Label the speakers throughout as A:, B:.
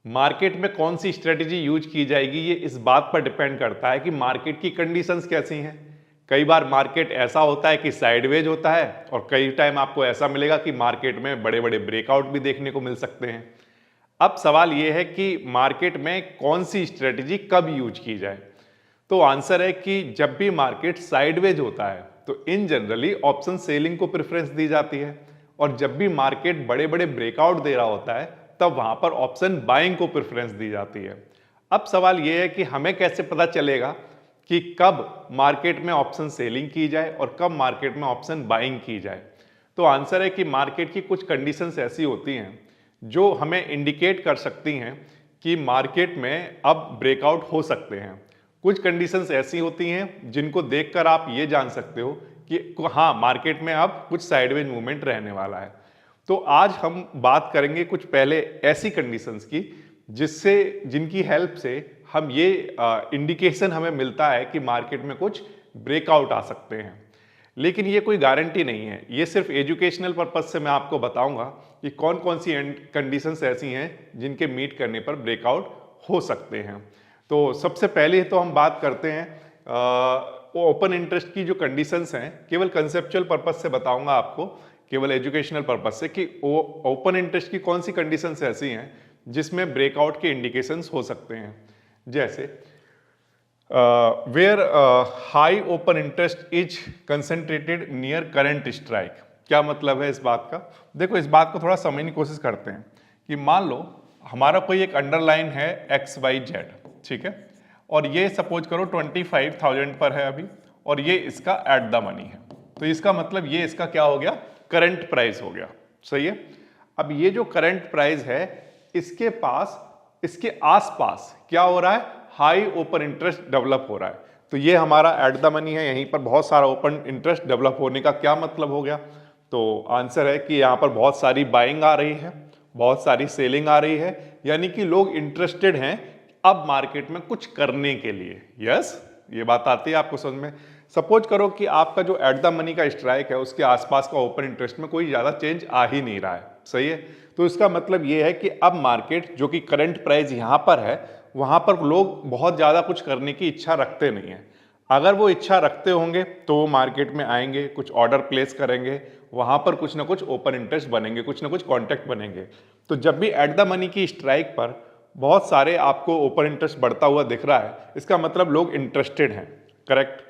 A: Market में कौन सी strategy use की जाएगी ये इस बात पर डिपेंड करता है कि मार्केट की कंडीशंस कैसी हैं। कई बार मार्केट ऐसा होता है कि साइडवेज होता है और कई टाइम आपको ऐसा मिलेगा कि मार्केट में बड़े बड़े ब्रेकआउट भी देखने को मिल सकते हैं। अब सवाल ये है कि मार्केट में कौन सी स्ट्रेटेजी कब यूज की जाए। तो आंसर है कि जब भी मार्केट साइडवेज होता है तो इन जनरली ऑप्शन सेलिंग को प्रेफरेंस दी जाती है, और जब भी मार्केट बड़े बड़े ब्रेकआउट दे रहा होता है तब वहां पर ऑप्शन बाइंग को प्रेफरेंस दी जाती है। अब सवाल यह है कि हमें कैसे पता चलेगा कि कब मार्केट में ऑप्शन सेलिंग की जाए और कब मार्केट में ऑप्शन बाइंग की जाए। तो आंसर है कि मार्केट की कुछ कंडीशंस ऐसी होती हैं जो हमें इंडिकेट कर सकती हैं कि मार्केट में अब ब्रेकआउट हो सकते हैं। कुछ कंडीशंस ऐसी होती हैं जिनको देखकर आप ये जान सकते हो कि हाँ, मार्केट में अब कुछ साइडवेज मूवमेंट रहने वाला है। तो आज हम बात करेंगे कुछ पहले ऐसी कंडीशंस की जिनकी हेल्प से हम ये इंडिकेशन हमें मिलता है कि मार्केट में कुछ ब्रेकआउट आ सकते हैं। लेकिन ये कोई गारंटी नहीं है, ये सिर्फ एजुकेशनल पर्पज से मैं आपको बताऊंगा कि कौन कौन सी कंडीशंस ऐसी हैं जिनके मीट करने पर ब्रेकआउट हो सकते हैं। तो सबसे पहले तो हम बात करते हैं ओपन इंटरेस्ट की जो कंडीशंस हैं। केवल कंसेप्चुअल पर्पज से बताऊंगा आपको, केवल एजुकेशनल पर्पज से, कि ओपन इंटरेस्ट की कौन सी कंडीशंस ऐसी हैं जिसमें ब्रेकआउट के इंडिकेशंस हो सकते हैं। जैसे where high open interest is concentrated near current strike. क्या मतलब है इस बात का? देखो, इस बात को थोड़ा समझने की कोशिश करते हैं कि मान लो हमारा कोई एक अंडरलाइन है XYZ, ठीक है, और ये सपोज करो 25,000 पर है अभी, और ये इसका एट द मनी है। तो इसका मतलब ये इसका क्या हो गया? करंट प्राइस हो गया। सही है। अब ये जो करंट प्राइस है इसके पास, इसके आसपास क्या हो रहा है? हाई ओपन इंटरेस्ट डेवलप हो रहा है। तो ये हमारा एट द मनी है, यहीं पर बहुत सारा ओपन इंटरेस्ट डेवलप होने का क्या मतलब हो गया? तो आंसर है कि यहाँ पर बहुत सारी बाइंग आ रही है, बहुत सारी सेलिंग आ रही है, यानी कि लोग इंटरेस्टेड हैं अब मार्केट में कुछ करने के लिए। यस, ये बात आती है आपको समझ में? सपोज करो कि आपका जो एट द मनी का स्ट्राइक है उसके आसपास का ओपन इंटरेस्ट में कोई ज्यादा चेंज आ ही नहीं रहा है। सही है। तो इसका मतलब ये है कि अब मार्केट जो कि करंट प्राइस यहां पर है वहां पर लोग बहुत ज्यादा कुछ करने की इच्छा रखते नहीं है। अगर वो इच्छा रखते होंगे तो वो मार्केट में आएंगे, कुछ ऑर्डर प्लेस करेंगे, वहां पर कुछ ना कुछ ओपन इंटरेस्ट बनेंगे, कुछ ना कुछ कॉन्टैक्ट बनेंगे। तो जब भी एट द मनी की स्ट्राइक पर बहुत सारे आपको ओपन इंटरेस्ट बढ़ता हुआ दिख रहा है, इसका मतलब लोग इंटरेस्टेड हैं। करेक्ट।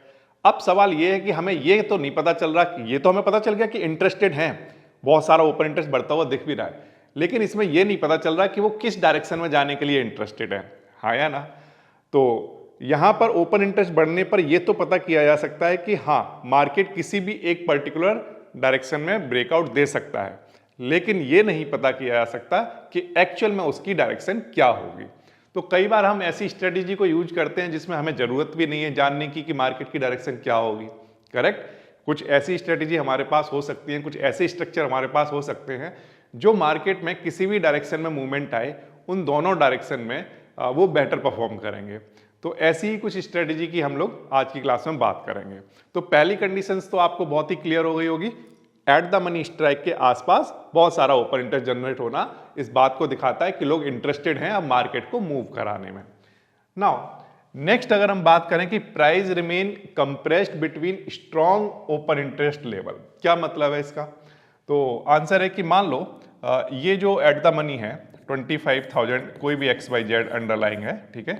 A: अब सवाल ये है कि हमें ये तो नहीं पता चल रहा, कि ये तो हमें पता चल गया कि इंटरेस्टेड हैं, बहुत सारा ओपन इंटरेस्ट बढ़ता हुआ दिख भी रहा है, लेकिन इसमें ये नहीं पता चल रहा कि वो किस डायरेक्शन में जाने के लिए इंटरेस्टेड है। हाँ या ना? तो यहां पर ओपन इंटरेस्ट बढ़ने पर यह तो पता किया जा सकता है कि हाँ, मार्केट किसी भी एक पर्टिकुलर डायरेक्शन में ब्रेकआउट दे सकता है, लेकिन यह नहीं पता किया जा सकता कि एक्चुअल में उसकी डायरेक्शन क्या होगी। तो कई बार हम ऐसी स्ट्रेटेजी को यूज करते हैं जिसमें हमें जरूरत भी नहीं है जानने की कि मार्केट की डायरेक्शन क्या होगी। करेक्ट। कुछ ऐसी स्ट्रेटेजी हमारे पास हो सकती है, कुछ ऐसे स्ट्रक्चर हमारे पास हो सकते हैं जो मार्केट में किसी भी डायरेक्शन में मूवमेंट आए उन दोनों डायरेक्शन में वो बेटर परफॉर्म करेंगे। तो ऐसी ही कुछ स्ट्रेटेजी की हम लोग आज की क्लास में बात करेंगे। तो पहली कंडीशंस तो आपको बहुत ही क्लियर हो गई होगी। एट द मनी स्ट्राइक के आसपास बहुत सारा ओपन इंटरेस्ट जनरेट होना इस बात को दिखाता है कि लोग इंटरेस्टेड हैं अब मार्केट को मूव कराने में। नाउ नेक्स्ट अगर हम बात करें कि price remain compressed between strong open interest level, क्या मतलब है इसका? तो आंसर है कि मान लो ये जो एट द मनी है 25,000, कोई भी XYZ अंडरलाइंग है, ठीक है,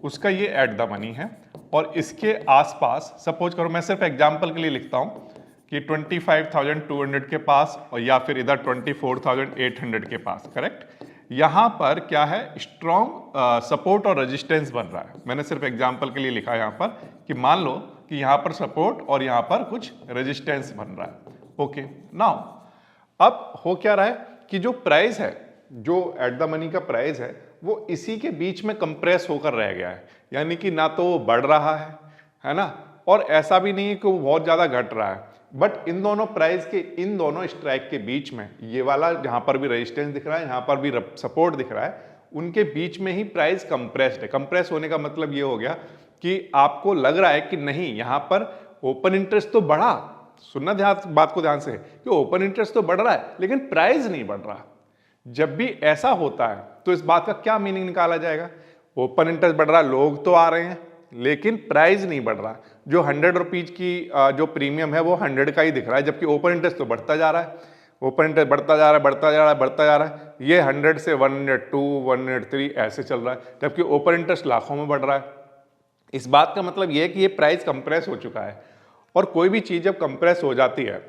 A: उसका ये एट द मनी है, और इसके आसपास सपोज करो, मैं सिर्फ एग्जांपल के लिए लिखता हूं कि 25,200 के पास, और या फिर इधर 24,800 के पास। करेक्ट। यहां पर क्या है? स्ट्रॉन्ग सपोर्ट और रेजिस्टेंस बन रहा है। मैंने सिर्फ एग्जांपल के लिए लिखा है यहां पर कि मान लो कि यहां पर सपोर्ट और यहां पर कुछ रेजिस्टेंस बन रहा है। ओके। नाउ अब हो क्या रहा है कि जो प्राइस है, जो एट द मनी का प्राइस है, वो इसी के बीच में कंप्रेस होकर रह गया है, यानी कि ना तो वो बढ़ रहा है ना, और ऐसा भी नहीं है कि वो बहुत ज्यादा घट रहा है। बट इन दोनों प्राइस के, इन दोनों स्ट्राइक के बीच में, ये वाला जहां पर भी रेजिस्टेंस दिख रहा है, यहां पर भी सपोर्ट दिख रहा है, उनके बीच में ही प्राइस कंप्रेस्ड है। कंप्रेस होने का मतलब ये हो गया कि आपको लग रहा है कि नहीं, यहां पर ओपन इंटरेस्ट तो बढ़ा, सुनना ध्यान, बात को ध्यान से, कि ओपन इंटरेस्ट तो बढ़ रहा है लेकिन प्राइस नहीं बढ़ रहा। जब भी ऐसा होता है तो इस बात का क्या मीनिंग निकाला जाएगा? ओपन इंटरेस्ट बढ़ रहा है, लोग तो आ रहे हैं लेकिन प्राइस नहीं बढ़ रहा। जो 100 रुपीज की जो प्रीमियम है वो 100 का ही दिख रहा है, जबकि ओपन इंटरेस्ट तो बढ़ता जा रहा है। ओपन इंटरेस्ट बढ़ता जा रहा है, बढ़ता जा रहा है, बढ़ता जा रहा है। ये 100 से 102, 103 ऐसे चल रहा है, जबकि ओपन इंटरेस्ट लाखों में बढ़ रहा है। इस बात का मतलब ये है कि ये प्राइस कंप्रेस हो चुका है। और कोई भी चीज़ जब कंप्रेस हो जाती है,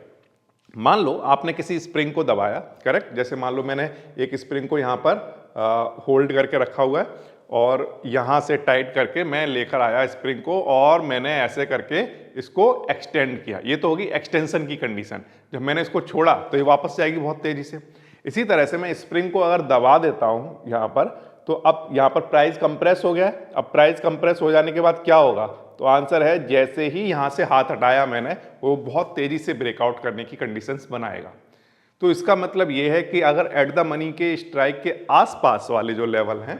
A: मान लो आपने किसी स्प्रिंग को दबाया, करेक्ट, जैसे मान लो मैंने एक स्प्रिंग को यहाँ पर होल्ड करके रखा हुआ है और यहाँ से टाइट करके मैं लेकर आया स्प्रिंग को और मैंने ऐसे करके इसको एक्सटेंड किया। ये तो होगी एक्सटेंशन की कंडीशन। जब मैंने इसको छोड़ा तो ये वापस जाएगी बहुत तेजी से। इसी तरह से मैं स्प्रिंग को अगर दबा देता हूँ यहाँ पर, तो अब यहाँ पर प्राइस कंप्रेस हो गया है। अब प्राइस कंप्रेस हो जाने के बाद क्या होगा? तो आंसर है जैसे ही यहाँ से हाथ हटाया मैंने, वो बहुत तेजी से ब्रेकआउट करने की कंडीशंस बनाएगा। तो इसका मतलब ये है कि अगर एट द मनी के स्ट्राइक के आसपास वाले जो लेवल हैं,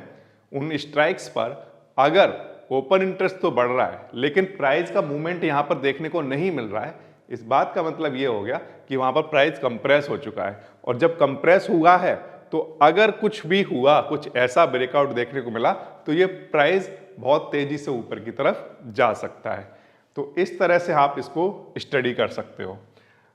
A: उन स्ट्राइक्स पर अगर ओपन इंटरेस्ट तो बढ़ रहा है लेकिन प्राइस का मूवमेंट यहाँ पर देखने को नहीं मिल रहा है, इस बात का मतलब ये हो गया कि वहाँ पर प्राइस कंप्रेस हो चुका है। और जब कंप्रेस हुआ है तो अगर कुछ भी हुआ, कुछ ऐसा ब्रेकआउट देखने को मिला, तो ये प्राइस बहुत तेजी से ऊपर की तरफ जा सकता है। तो इस तरह से आप इसको स्टडी कर सकते हो।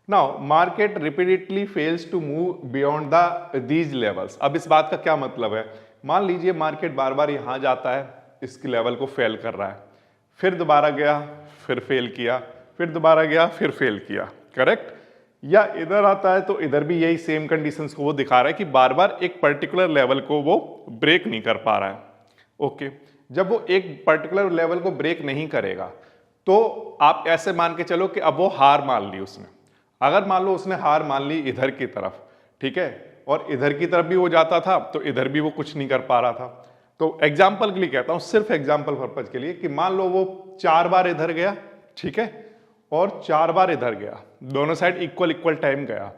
A: Now market repeatedly fails to move beyond these levels. अब इस बात का क्या मतलब है? मान लीजिए मार्केट बार बार यहाँ जाता है, इसके लेवल को फेल कर रहा है, फिर दोबारा गया, फिर फेल किया, फिर दोबारा गया, फिर फेल किया, करेक्ट। या इधर आता है तो इधर भी यही सेम कंडीशंस को वो दिखा रहा है कि बार बार एक पर्टिकुलर लेवल को वो ब्रेक नहीं कर पा रहा है। ओके, जब वो एक पर्टिकुलर लेवल को ब्रेक नहीं करेगा तो आप ऐसे मान के चलो कि अब वो हार मान ली उसने। अगर मान लो उसने हार मान ली इधर की तरफ, ठीक है, और इधर की तरफ भी वो जाता था तो इधर भी वो कुछ नहीं कर पा रहा था। तो एग्जाम्पल के लिए कहता हूं, सिर्फ एग्जाम्पल पर्पज के लिए, कि मान लो वो 4 बार इधर गया, ठीक है, और 4 बार इधर गया, दोनों साइड इक्वल इक्वल टाइम गया,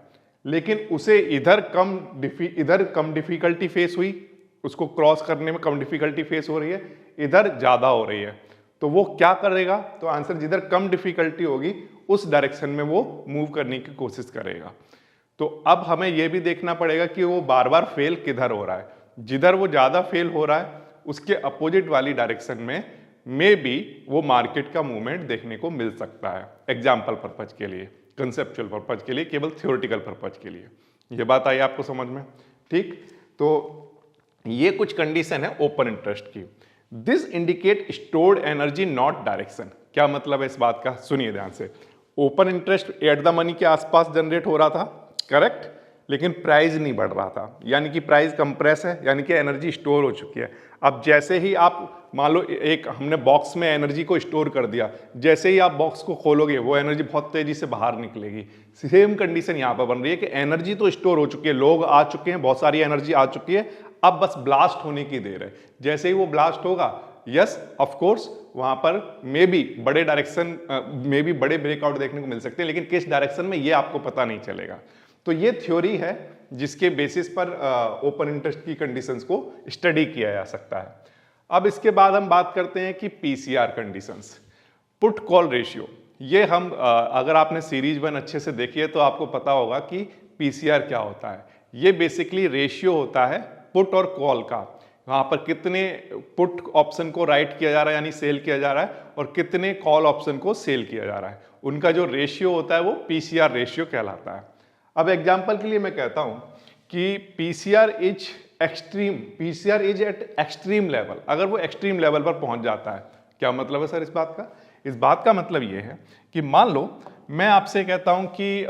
A: लेकिन उसे इधर कम डिफिकल्टी फेस हुई, उसको क्रॉस करने में कम डिफिकल्टी फेस हो रही है, इधर ज्यादा हो रही है। तो वो क्या करेगा? तो आंसर जिधर कम डिफिकल्टी होगी उस डायरेक्शन में वो मूव करने की कोशिश करेगा। तो अब हमें यह भी देखना पड़ेगा कि वो बार बार फेल किधर हो रहा है। जिधर वो ज्यादा फेल हो रहा है उसके अपोजिट वाली डायरेक्शन में भी वो मार्केट का मूवमेंट देखने को मिल सकता है। एग्जाम्पल पर्पज के लिए, कंसेप्चुअल पर्पज के लिए, केवल थ्योरेटिकल पर्पज के लिए। ये बात आई आपको समझ में? ठीक, तो ये कुछ कंडीशन है ओपन इंटरेस्ट की। This indicate stored energy not direction. क्या मतलब है इस बात का? सुनिए ध्यान से। Open interest at the money के आसपास जनरेट हो रहा था, करेक्ट, लेकिन प्राइस नहीं बढ़ रहा था, यानी कि प्राइस कंप्रेस है, यानी कि एनर्जी स्टोर हो चुकी है। अब जैसे ही आप मान लो एक हमने बॉक्स में एनर्जी को स्टोर कर दिया, जैसे ही आप बॉक्स को खोलोगे वो एनर्जी बहुत तेजी से बाहर निकलेगी। सेम कंडीशन यहाँ पर बन रही है कि एनर्जी तो स्टोर हो चुकी है, लोग आ चुके हैं, बहुत सारी एनर्जी आ चुकी है, अब बस ब्लास्ट होने की देर है। जैसे ही वो ब्लास्ट होगा, यस ऑफ कोर्स वहां पर मे बी बड़े डायरेक्शन में भी बड़े ब्रेकआउट देखने को मिल सकते हैं, लेकिन किस डायरेक्शन में ये आपको पता नहीं चलेगा। तो ये थ्योरी है जिसके बेसिस पर ओपन इंटरेस्ट की कंडीशंस को स्टडी किया जा सकता है। अब इसके बाद हम बात करते हैं कि PCR conditions, put call ratio. ये हम अगर आपने सीरीज 1 अच्छे से देखी है तो आपको पता होगा कि पीसीआर क्या होता है। ये बेसिकली रेशियो होता है पुट और कॉल का। वहां पर कितने पुट ऑप्शन को राइट किया जा रहा है यानी सेल किया जा रहा है, और कितने कॉल ऑप्शन को सेल किया जा रहा है, उनका जो रेशियो होता है वो पीसीआर रेशियो कहलाता है। अब एग्जाम्पल के लिए मैं कहता हूं कि PCR is eight extreme level. अगर वो एक्सट्रीम लेवल पर पहुंच जाता है, क्या मतलब है सर इस बात का? इस बात का मतलब ये है कि मान लो मैं आपसे कहता हूं कि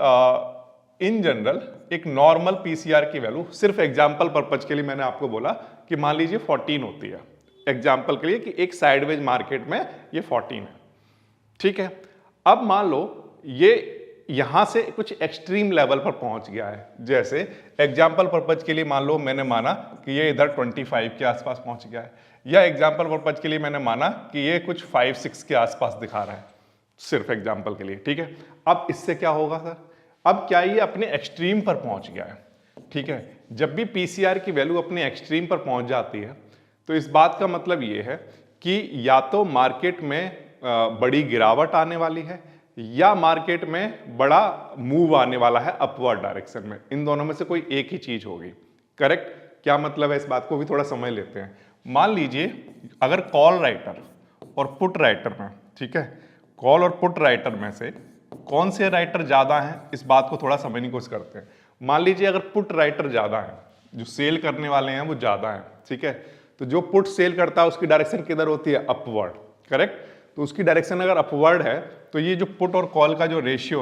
A: इन जनरल एक नॉर्मल पीसीआर की वैल्यू, सिर्फ एग्जाम्पल पर्पज के लिए मैंने आपको बोला कि मान लीजिए 14 होती है, एग्जाम्पल के लिए कि एक साइडवेज मार्केट में ये 14 है, ठीक है। अब मान लो ये यहां से कुछ एक्सट्रीम लेवल पर पहुंच गया है, जैसे एग्जाम्पल पर्पज के लिए मान लो मैंने माना कि ये इधर 25 के आसपास पहुंच गया है, या एग्जाम्पल पर्पज के लिए मैंने माना कि ये कुछ 5-6 के आसपास दिखा रहा है, सिर्फ एग्जाम्पल के लिए, ठीक है। अब इससे क्या होगा सर? अब क्या ये अपने एक्सट्रीम पर पहुंच गया है, ठीक है। जब भी पीसीआर की वैल्यू अपने एक्सट्रीम पर पहुंच जाती है तो इस बात का मतलब ये है कि या तो मार्केट में बड़ी गिरावट आने वाली है या मार्केट में बड़ा मूव आने वाला है अपवर्ड डायरेक्शन में। इन दोनों में से कोई एक ही चीज होगी, करेक्ट। क्या मतलब है इस बात को भी थोड़ा समझ लेते हैं। मान लीजिए अगर कॉल राइटर और पुट राइटर में, ठीक है, कॉल और पुट राइटर में से कौन से राइटर ज्यादा हैं, इस बात को थोड़ा समझने की कोशिश करते हैं। मान लीजिए अगर पुट राइटर ज्यादा है, जो सेल करने वाले हैं वो ज्यादा है, ठीक है, तो जो पुट सेल करता है उसकी डायरेक्शन किधर होती है, अपवर्ड, करेक्ट। तो उसकी डायरेक्शन अगर अपवर्ड है तो ये जो पुट और कॉल का जो रेशियो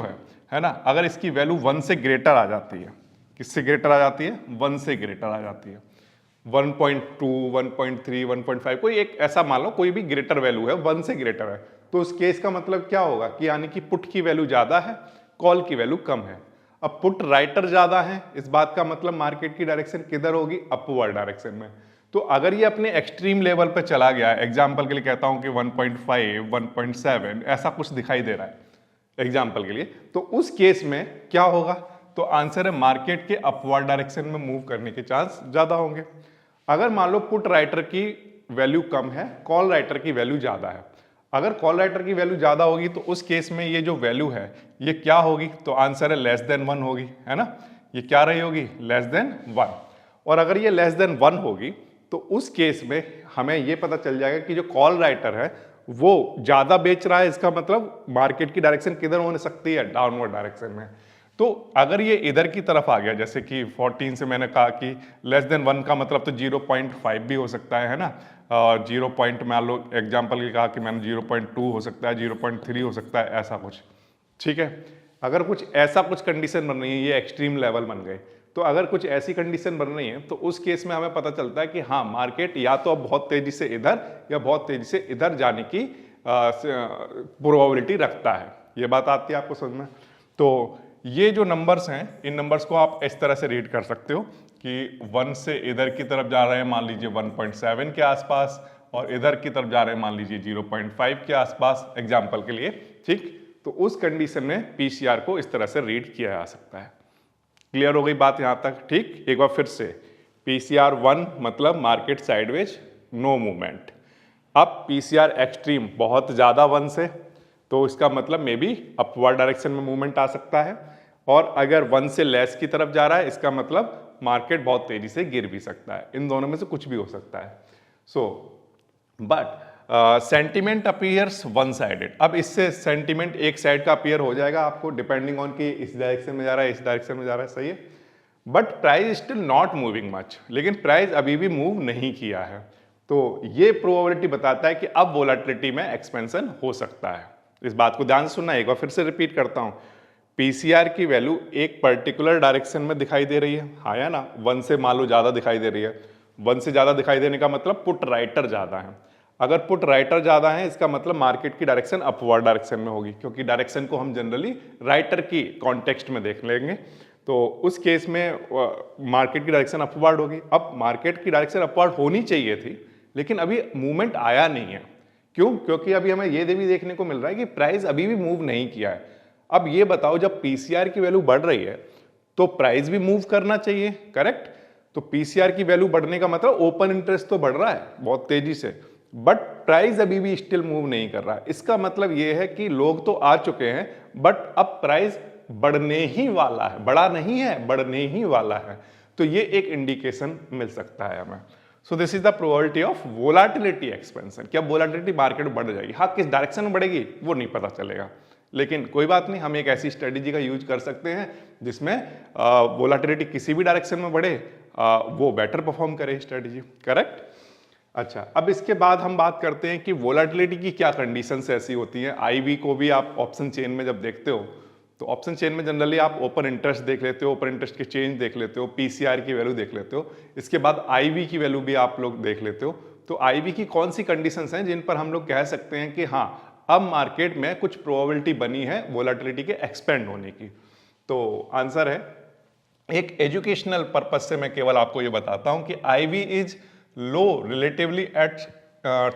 A: है ना, अगर इसकी वैल्यू 1 से ग्रेटर आ जाती है, किससे ग्रेटर आ जाती है, 1 से ग्रेटर आ जाती है, 1.2, 1.3, 1.5, कोई एक ऐसा मान लो कोई भी ग्रेटर वैल्यू है, 1 से ग्रेटर है, तो उस केस का मतलब क्या होगा कि यानी कि पुट की वैल्यू ज्यादा है, कॉल की वैल्यू कम है। अब पुट राइटर ज्यादा है, इस बात का मतलब मार्केट की डायरेक्शन किधर होगी, अपवर्ड डायरेक्शन में। तो अगर ये अपने एक्सट्रीम लेवल पर चला गया, एग्जाम्पल के लिए कहता हूं कि 1.5, 1.7 ऐसा कुछ दिखाई दे रहा है एग्जाम्पल के लिए, तो उस केस में क्या होगा, तो आंसर है मार्केट के अपवर्ड डायरेक्शन में मूव करने के चांस ज्यादा होंगे। अगर मान लो पुट राइटर की वैल्यू कम है, कॉल राइटर की वैल्यू ज्यादा है, अगर कॉल राइटर की वैल्यू ज्यादा होगी तो उस केस में ये जो वैल्यू है ये क्या होगी, तो आंसर है लेस देन 1 होगी, है ना, ये क्या रही होगी, लेस देन 1। और अगर ये लेस देन 1 होगी तो उस केस में हमें ये पता चल जाएगा कि जो कॉल राइटर है वो ज्यादा बेच रहा है, इसका मतलब मार्केट की डायरेक्शन किधर हो सकती है, डाउनवर्ड डायरेक्शन में। तो अगर ये इधर की तरफ आ गया, जैसे कि 14 से मैंने कहा कि लेस देन 1 का मतलब तो 0.5 भी हो सकता है ना, और 0 पॉइंट मान लो एग्जाम्पल की कहा कि मैंने 0.2 हो सकता है, 0.3 हो सकता है, ऐसा कुछ, ठीक है। अगर कुछ ऐसा कुछ कंडीशन बन रही है, ये एक्सट्रीम लेवल बन गए, तो अगर कुछ ऐसी कंडीशन बन रही है तो उस केस में हमें पता चलता है कि हाँ मार्केट या तो अब बहुत तेजी से इधर या बहुत तेजी से इधर जाने की प्रोबेबिलिटी रखता है। ये बात आती है आपको समझ में। तो ये जो नंबर्स हैं, इन नंबर्स को आप इस तरह से रीड कर सकते हो कि 1 से इधर की तरफ जा रहे हैं मान लीजिए 1.7 के आसपास, और इधर की तरफ जा रहे हैं मान लीजिए 0.5 के आसपास एग्जाम्पल के लिए, ठीक। तो उस कंडीशन में पीसीआर को इस तरह से रीड किया जा सकता है। क्लियर हो गई बात यहां तक, ठीक। एक बार फिर से, पीसीआर 1 मतलब मार्केट साइडवेज, नो मूवमेंट। अब पीसीआर एक्सट्रीम बहुत ज्यादा 1 से, तो इसका मतलब मे बी अपवर्ड डायरेक्शन में मूवमेंट आ सकता है, और अगर 1 से लेस की तरफ जा रहा है इसका मतलब मार्केट बहुत तेजी से गिर भी सकता है। इन दोनों में से कुछ भी हो सकता है। So but sentiment appears one sided. अब इससे सेंटिमेंट एक साइड का अपीयर हो जाएगा आपको, डिपेंडिंग ऑन कि इस डायरेक्शन में जा रहा है, इस डायरेक्शन में जा रहा है, सही है। But price still not moving much, लेकिन प्राइस अभी भी मूव नहीं किया है। तो ये प्रोबेबिलिटी बताता है कि अब वोलेटिलिटी में एक्सपेंशन हो सकता है। इस बात को ध्यान से सुनना, एक बार फिर से रिपीट करता हूं। पीसीआर की वैल्यू एक पर्टिकुलर डायरेक्शन में दिखाई दे रही है, हाँ या ना, 1 से मान लो ज्यादा दिखाई दे रही है। 1 से ज्यादा दिखाई देने का मतलब पुट राइटर ज्यादा है। अगर पुट राइटर ज्यादा है इसका मतलब मार्केट की डायरेक्शन अपवर्ड डायरेक्शन में होगी, क्योंकि डायरेक्शन को हम जनरली राइटर की कॉन्टेक्स्ट में देख लेंगे। तो उस केस में मार्केट की डायरेक्शन अपवर्ड होगी। अब मार्केट की डायरेक्शन अपवर्ड होनी चाहिए थी, लेकिन अभी मूवमेंट आया नहीं है। क्यों? क्योंकि अभी हमें ये भी देखने को मिल रहा है कि प्राइस अभी भी मूव नहीं किया है। अब ये बताओ, जब पीसीआर की वैल्यू बढ़ रही है तो प्राइस भी मूव करना चाहिए, करेक्ट। तो पीसीआर की वैल्यू बढ़ने का मतलब ओपन इंटरेस्ट तो बढ़ रहा है बहुत तेजी से, बट प्राइस अभी भी स्टिल मूव नहीं कर रहा है। इसका मतलब यह है कि लोग तो आ चुके हैं, बट अब प्राइस बढ़ने ही वाला है, बढ़ा नहीं है, बढ़ने ही वाला है। तो ये एक इंडिकेशन मिल सकता है हमें। So this is the probability of volatility expansion. क्या वोलेटिलिटी मार्केट बढ़ जाएगी? हाँ, किस डायरेक्शन में बढ़ेगी वो नहीं पता चलेगा, लेकिन कोई बात नहीं, हम एक ऐसी स्ट्रेटेजी का यूज कर सकते हैं जिसमें वोलेटिलिटी किसी भी डायरेक्शन में बढ़े, वो बेटर परफॉर्म करे स्ट्रेटेजी, करेक्ट। अच्छा, अब इसके बाद हम बात करते हैं कि वोलेटिलिटी की क्या कंडीशंस ऐसी होती हैं। आईवी को भी आप ऑप्शन चेन में जब देखते हो तो ऑप्शन चेन में जनरली आप ओपन इंटरेस्ट देख लेते हो, ओपन इंटरेस्ट के चेंज देख लेते हो, पीसीआर की वैल्यू देख लेते हो, इसके बाद आईवी की वैल्यू भी आप लोग देख लेते हो। तो आईवी की कौन सी कंडीशंस हैं जिन पर हम लोग कह सकते हैं कि हाँ, अब मार्केट में कुछ प्रोबेबिलिटी बनी है वोलेटिलिटी के एक्सपेंड होने की? तो आंसर है, एक एजुकेशनल पर्पज से मैं केवल आपको ये बताता हूं कि IV is low relatively at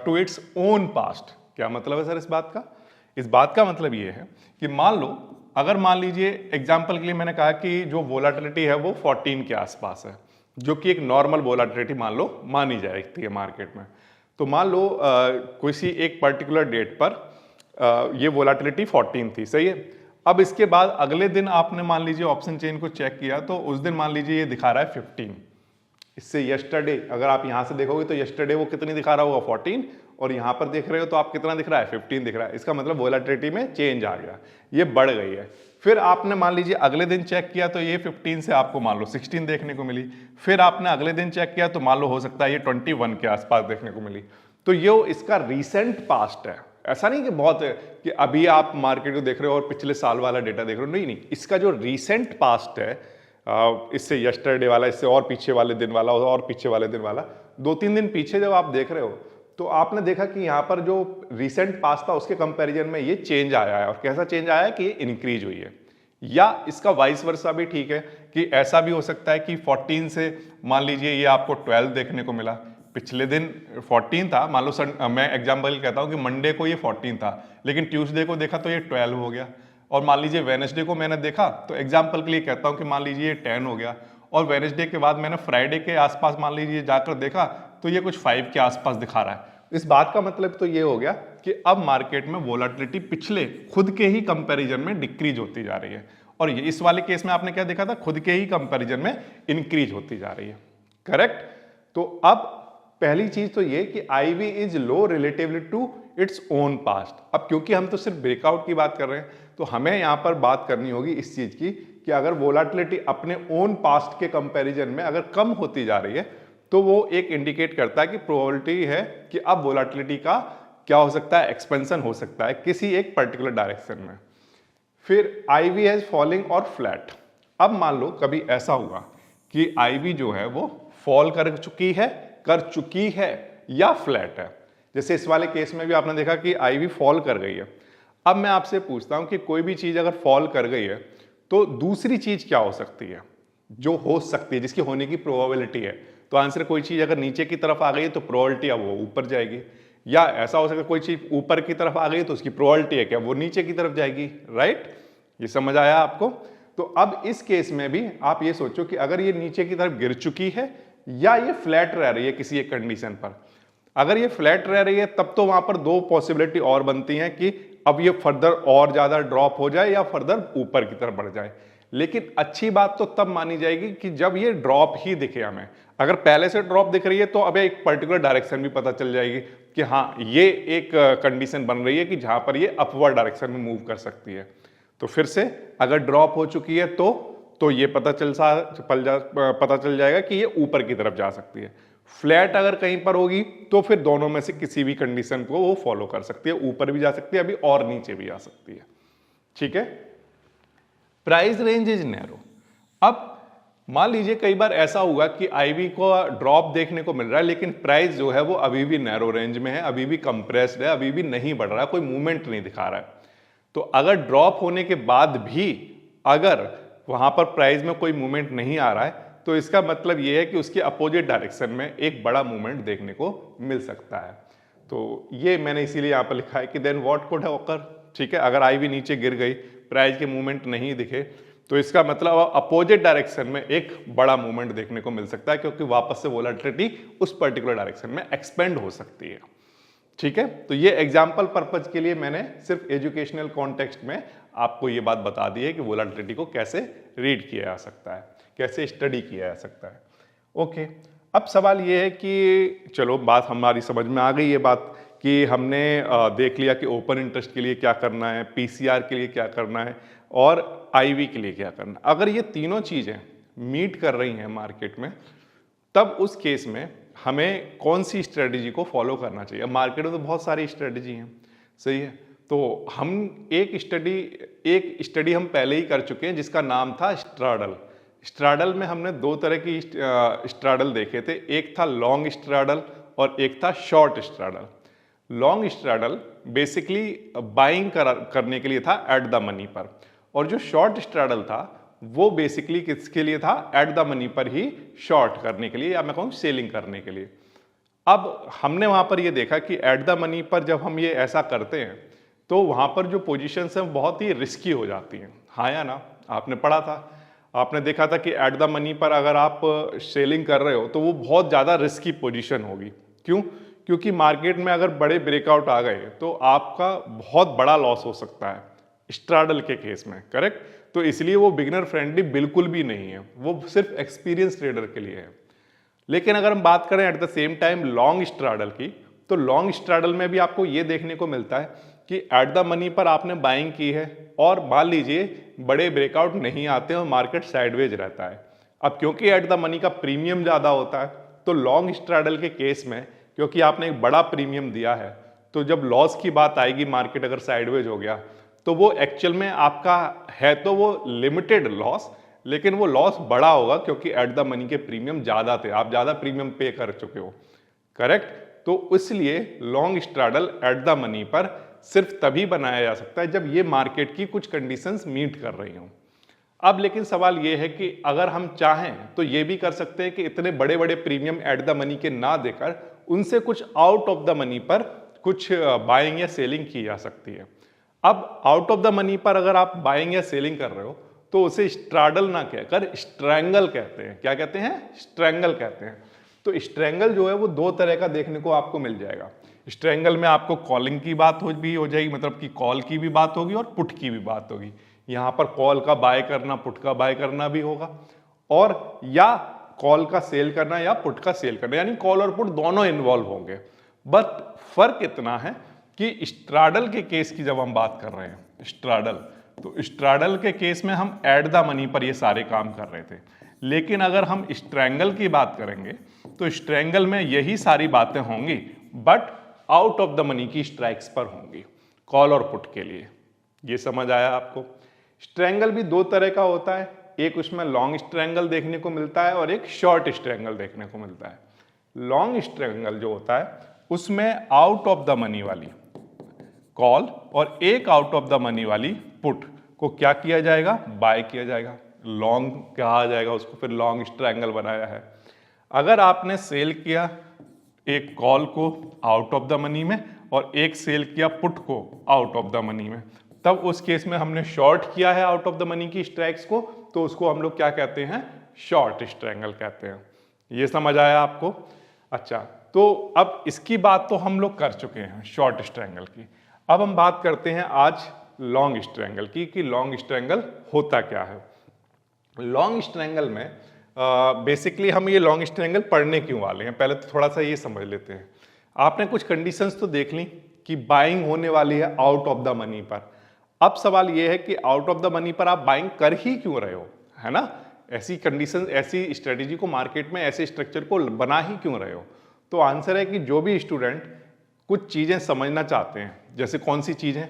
A: to its own past. क्या मतलब है सर इस बात का? इस बात का मतलब ये है कि मान लो, अगर मान लीजिए एग्जांपल के लिए मैंने कहा कि जो वोलेटिलिटी है वो 14 के आसपास है, जो कि एक नॉर्मल वोलेटिलिटी मान लो मानी जाती है मार्केट में। तो मान लो किसी एक पर्टिकुलर डेट पर ये वोलेटिलिटी 14 थी, सही है। अब इसके बाद अगले दिन आपने मान लीजिए ऑप्शन चेन को चेक किया तो उस दिन मान लीजिए ये दिखा रहा है 15, इससे यस्टरडे अगर आप यहां से देखोगे तो यस्टरडे वो कितनी दिखा रहा होगा 14, और यहां पर देख रहे हो तो आप कितना दिख रहा है 15 दिख रहा है। इसका मतलब वोलेटिलिटी में चेंज आ गया, ये बढ़ गई है। फिर आपने मान लीजिए अगले दिन चेक किया तो ये 15 से आपको मान लो 16 देखने को मिली। फिर आपने अगले दिन चेक किया तो मान लो हो सकता है ये 21 के आसपास देखने को मिली। तो ये इसका रीसेंट पास्ट है, ऐसा नहीं कि बहुत है कि अभी आप मार्केट को देख रहे हो और पिछले साल वाला डेटा देख रहे हो, नहीं नहीं, इसका जो रीसेंट पास्ट है, इससे यस्टरडे वाला, इससे और पीछे वाले दिन वाला और पीछे वाले दिन वाला, 2-3 दिन पीछे जब आप देख रहे हो तो आपने देखा कि यहाँ पर जो रीसेंट पास्ट था उसके कंपैरिजन में ये चेंज आया है। और कैसा चेंज आया है कि ये इंक्रीज हुई है। या इसका वाइस वर्सा भी ठीक है कि ऐसा भी हो सकता है कि 14 से मान लीजिए ये आपको 12 देखने को मिला, पिछले दिन 14 था, मान लो मैं एग्जाम्पल कहता हूँ कि मंडे को ये 14 था, लेकिन ट्यूसडे को देखा तो ये 12 हो गया। और मान लीजिए वेडनेसडे को मैंने देखा तो एग्जाम्पल के लिए कहता हूँ कि मान लीजिए ये 10 हो गया, और वेडनेसडे के बाद मैंने फ्राइडे के आसपास मान लीजिए जाकर देखा तो ये कुछ 5 के आसपास दिखा रहा है। इस बात का मतलब तो ये हो गया कि अब मार्केट में वोलेटिलिटी पिछले खुद के ही कंपैरिजन में डिक्रीज होती जा रही है, और ये इस वाले केस में आपने क्या देखा था, खुद के ही कंपैरिजन में इंक्रीज होती जा रही है। करेक्ट। तो अब पहली चीज तो ये कि IV is low relatively to its own past. अब क्योंकि हम तो सिर्फ ब्रेकआउट की बात कर रहे हैं तो हमें यहां पर बात करनी होगी इस चीज की कि अगर वोलेटिलिटी अपने ओन पास्ट के कंपैरिजन में अगर कम होती जा रही है तो वो एक इंडिकेट करता है कि प्रोबेबिलिटी है कि अब वोलेटिलिटी का क्या हो सकता है, एक्सपेंशन हो सकता है किसी एक पर्टिकुलर डायरेक्शन में। फिर IV हैज फॉलिंग और फ्लैट। अब मान लो कभी ऐसा हुआ कि IV जो है वो फॉल कर चुकी है या फ्लैट है। जैसे इस वाले केस में भी आपने देखा कि IV फॉल कर गई है। अब मैं आपसे पूछता हूं कि कोई भी चीज अगर फॉल कर गई है तो दूसरी चीज क्या हो सकती है जो हो सकती है, जिसकी होने की प्रोबेबिलिटी है। तो आंसर, कोई चीज अगर नीचे की तरफ आ गई है तो प्रोबेबिलिटी अब वो ऊपर जाएगी, या ऐसा हो सकता है कोई चीज ऊपर की तरफ आ गई तो उसकी प्रोबेबिलिटी है क्या वो नीचे की तरफ जाएगी। राइट, ये समझ आया आपको। तो अब इस केस में भी आप ये सोचो कि अगर ये नीचे की तरफ गिर चुकी है या ये फ्लैट रह रही है किसी एक कंडीशन पर। अगर ये फ्लैट रह रही है तब तो वहां पर दो पॉसिबिलिटी और बनती हैं कि अब ये फर्दर और ज्यादा ड्रॉप हो जाए या फर्दर ऊपर की तरफ बढ़ जाए। लेकिन अच्छी बात तो तब मानी जाएगी कि जब ये ड्रॉप ही दिखे हमें। अगर पहले से ड्रॉप दिख रही है तो अब एक पर्टिकुलर डायरेक्शन भी पता चल जाएगी कि हाँ ये एक कंडीशन बन रही है कि जहां पर ये अपवर्ड डायरेक्शन में मूव कर सकती है। तो फिर से अगर ड्रॉप हो चुकी है तो ये पता चल जाएगा कि ये ऊपर की तरफ जा सकती है। फ्लैट अगर कहीं पर होगी तो फिर दोनों में से किसी भी कंडीशन को वो फॉलो कर सकती है, ऊपर भी जा सकती है अभी और नीचे भी जा सकती है। ठीक है। Price range is narrow. अब मान लीजिए कई बार ऐसा हुआ कि IV को ड्रॉप देखने को मिल रहा है लेकिन प्राइस जो है वो अभी भी नैरो रेंज में है, अभी भी कंप्रेस्ड है, अभी भी नहीं बढ़ रहा है, कोई मूवमेंट नहीं दिखा रहा है। तो अगर ड्रॉप होने के बाद भी अगर वहां पर प्राइस में कोई मूवमेंट नहीं आ रहा है तो इसका मतलब यह है कि उसके अपोजिट डायरेक्शन में एक बड़ा मूवमेंट देखने को मिल सकता है। तो ये मैंने इसीलिए यहां पर लिखा है कि then what could have occur. ठीक है, अगर IV नीचे गिर गई, प्राइस के मूवमेंट नहीं दिखे, तो इसका मतलब अपोजिट डायरेक्शन में एक बड़ा मूवमेंट देखने को मिल सकता है, क्योंकि वापस से वोलेटिलिटी उस पर्टिकुलर डायरेक्शन में एक्सपेंड हो सकती है। ठीक है, तो ये एग्जाम्पल पर्पज के लिए मैंने सिर्फ एजुकेशनल कॉन्टेक्स्ट में आपको ये बात बता दी है कि वोलेटिलिटी को कैसे रीड किया जा सकता है, कैसे स्टडी किया जा सकता है। ओके, अब सवाल ये है कि चलो बात हमारी समझ में आ गई ये बात कि हमने देख लिया कि ओपन इंटरेस्ट के लिए क्या करना है, PCR के लिए क्या करना है और IV के लिए क्या करना है। अगर ये तीनों चीजें मीट कर रही हैं मार्केट में, तब उस केस में हमें कौन सी स्ट्रेटजी को फॉलो करना चाहिए। मार्केट में तो बहुत सारी स्ट्रेटजी हैं, सही है। तो हम एक स्टडी हम पहले ही कर चुके हैं जिसका नाम था स्ट्राडल। स्ट्राडल में हमने दो तरह की स्ट्राडल देखे थे, एक था लॉन्ग स्ट्राडल और एक था शॉर्ट स्ट्राडल। लॉन्ग स्ट्राडल बेसिकली बाइंग करने के लिए था एट द मनी पर, और जो शॉर्ट स्ट्राडल था वो बेसिकली किसके लिए था, एट द मनी पर ही शॉर्ट करने के लिए, या मैं कहूँ सेलिंग करने के लिए। अब हमने वहां पर ये देखा कि एट द मनी पर जब हम ये ऐसा करते हैं तो वहां पर जो पोजीशंस हैं बहुत ही रिस्की हो जाती हैं। हाँ या ना, आपने पढ़ा था, आपने देखा था कि एट द मनी पर अगर आप सेलिंग कर रहे हो तो वो बहुत ज़्यादा रिस्की पोजीशन होगी। क्यों? क्योंकि मार्केट में अगर बड़े ब्रेकआउट आ गए तो आपका बहुत बड़ा लॉस हो सकता है स्ट्राडल के केस में। करेक्ट, तो इसलिए वो बिगिनर फ्रेंडली बिल्कुल भी नहीं है, वो सिर्फ एक्सपीरियंस ट्रेडर के लिए है। लेकिन अगर हम बात करें at the same time long straddle की, तो लॉन्ग स्ट्रैडल में भी आपको ये देखने को मिलता है कि एट द मनी पर आपने बाइंग की है और मान लीजिए बड़े ब्रेकआउट नहीं आते और मार्केट साइडवेज रहता है। अब क्योंकि एट द मनी का प्रीमियम ज़्यादा होता है, तो लॉन्ग स्ट्रैडल के केस में क्योंकि आपने एक बड़ा प्रीमियम दिया है, तो जब लॉस की बात आएगी, मार्केट अगर साइडवेज हो गया, तो वो एक्चुअल में आपका है तो वो लिमिटेड लॉस, लेकिन वो लॉस बड़ा होगा क्योंकि एट द मनी के प्रीमियम ज़्यादा थे, आप ज़्यादा प्रीमियम पे कर चुके हो। करेक्ट? तो इसलिए long straddle at the money पर सिर्फ तभी बनाया जा सकता है जब ये मार्केट की कुछ कंडीशंस मीट कर रही हों। अब लेकिन सवाल ये है कि अगर हम चाहें तो ये भी कर सकते हैं कि इतने बड़े बड़े प्रीमियम एट द मनी के ना देकर उनसे कुछ आउट ऑफ द मनी पर कुछ बाइंग या सेलिंग की जा सकती है। अब आउट ऑफ द मनी पर अगर आप बाइंग या सेलिंग कर रहे हो तो उसे स्ट्रैडल ना कहकर स्ट्रैंगल कहते हैं। क्या कहते हैं? स्ट्रैंगल कहते हैं। तो स्ट्रैंगल जो है वो दो तरह का देखने को आपको मिल जाएगा। स्ट्रैंगल में आपको कॉलिंग की बात भी हो जाएगी, मतलब कि कॉल की भी बात होगी और पुट की भी बात होगी। यहाँ पर कॉल का बाय करना, पुट का बाय करना भी होगा, और या कॉल का सेल करना या पुट का सेल करना, यानी कॉल और पुट दोनों इन्वॉल्व होंगे। बट फर्क इतना है कि स्ट्रैडल के केस की जब हम बात कर रहे हैं स्ट्रैडल, तो स्ट्रैडल के केस में हम एट द मनी पर ये सारे काम कर रहे थे। लेकिन अगर हम स्ट्रैंगल की बात करेंगे तो स्ट्रैंगल में यही सारी बातें होंगी but out of the money की स्ट्राइक्स पर होंगी, कॉल और पुट के लिए। ये समझ आया आपको? स्ट्रैंगल भी दो तरह का होता है, एक उसमें लॉन्ग स्ट्रैंगल देखने को मिलता है और एक शॉर्ट स्ट्रैंगल देखने को मिलता है। लॉन्ग स्ट्रैंगल जो होता है उसमें आउट ऑफ द मनी वाली कॉल और एक आउट ऑफ द मनी वाली पुट को क्या किया जाएगा? बाय किया जाएगा, लॉन्ग कहा जाएगा उसको, फिर लॉन्ग स्ट्रैंगल बनाया है। अगर आपने सेल किया एक कॉल को आउट ऑफ द मनी में और एक सेल किया पुट को आउट ऑफ द मनी में, तब उस केस में हमने शॉर्ट किया है आउट ऑफ द मनी की स्ट्राइक्स को, तो उसको हम लोग क्या कहते हैं? शॉर्ट स्ट्रैंगल कहते हैं। ये समझ आया आपको? अच्छा, तो अब इसकी बात तो हम लोग कर चुके हैं शॉर्ट स्ट्रैंगल की। अब हम बात करते हैं आज लॉन्ग स्ट्रैंगल की कि लॉन्ग स्ट्रैंगल होता क्या है। लॉन्ग स्ट्रैंगल में बेसिकली हम ये लॉन्ग स्ट्रैंगल पढ़ने क्यों वाले हैं, पहले तो थोड़ा सा ये समझ लेते हैं। आपने कुछ कंडीशंस तो देख ली कि बाइंग होने वाली है आउट ऑफ द मनी पर। अब सवाल ये है कि आउट ऑफ द मनी पर आप बाइंग कर ही क्यों रहे हो, है ना? ऐसी कंडीशन, ऐसी स्ट्रेटेजी को मार्केट में, ऐसे स्ट्रक्चर को बना ही क्यों रहे हो? तो आंसर है कि जो भी स्टूडेंट कुछ चीज़ें समझना चाहते हैं, जैसे कौन सी चीज़ें,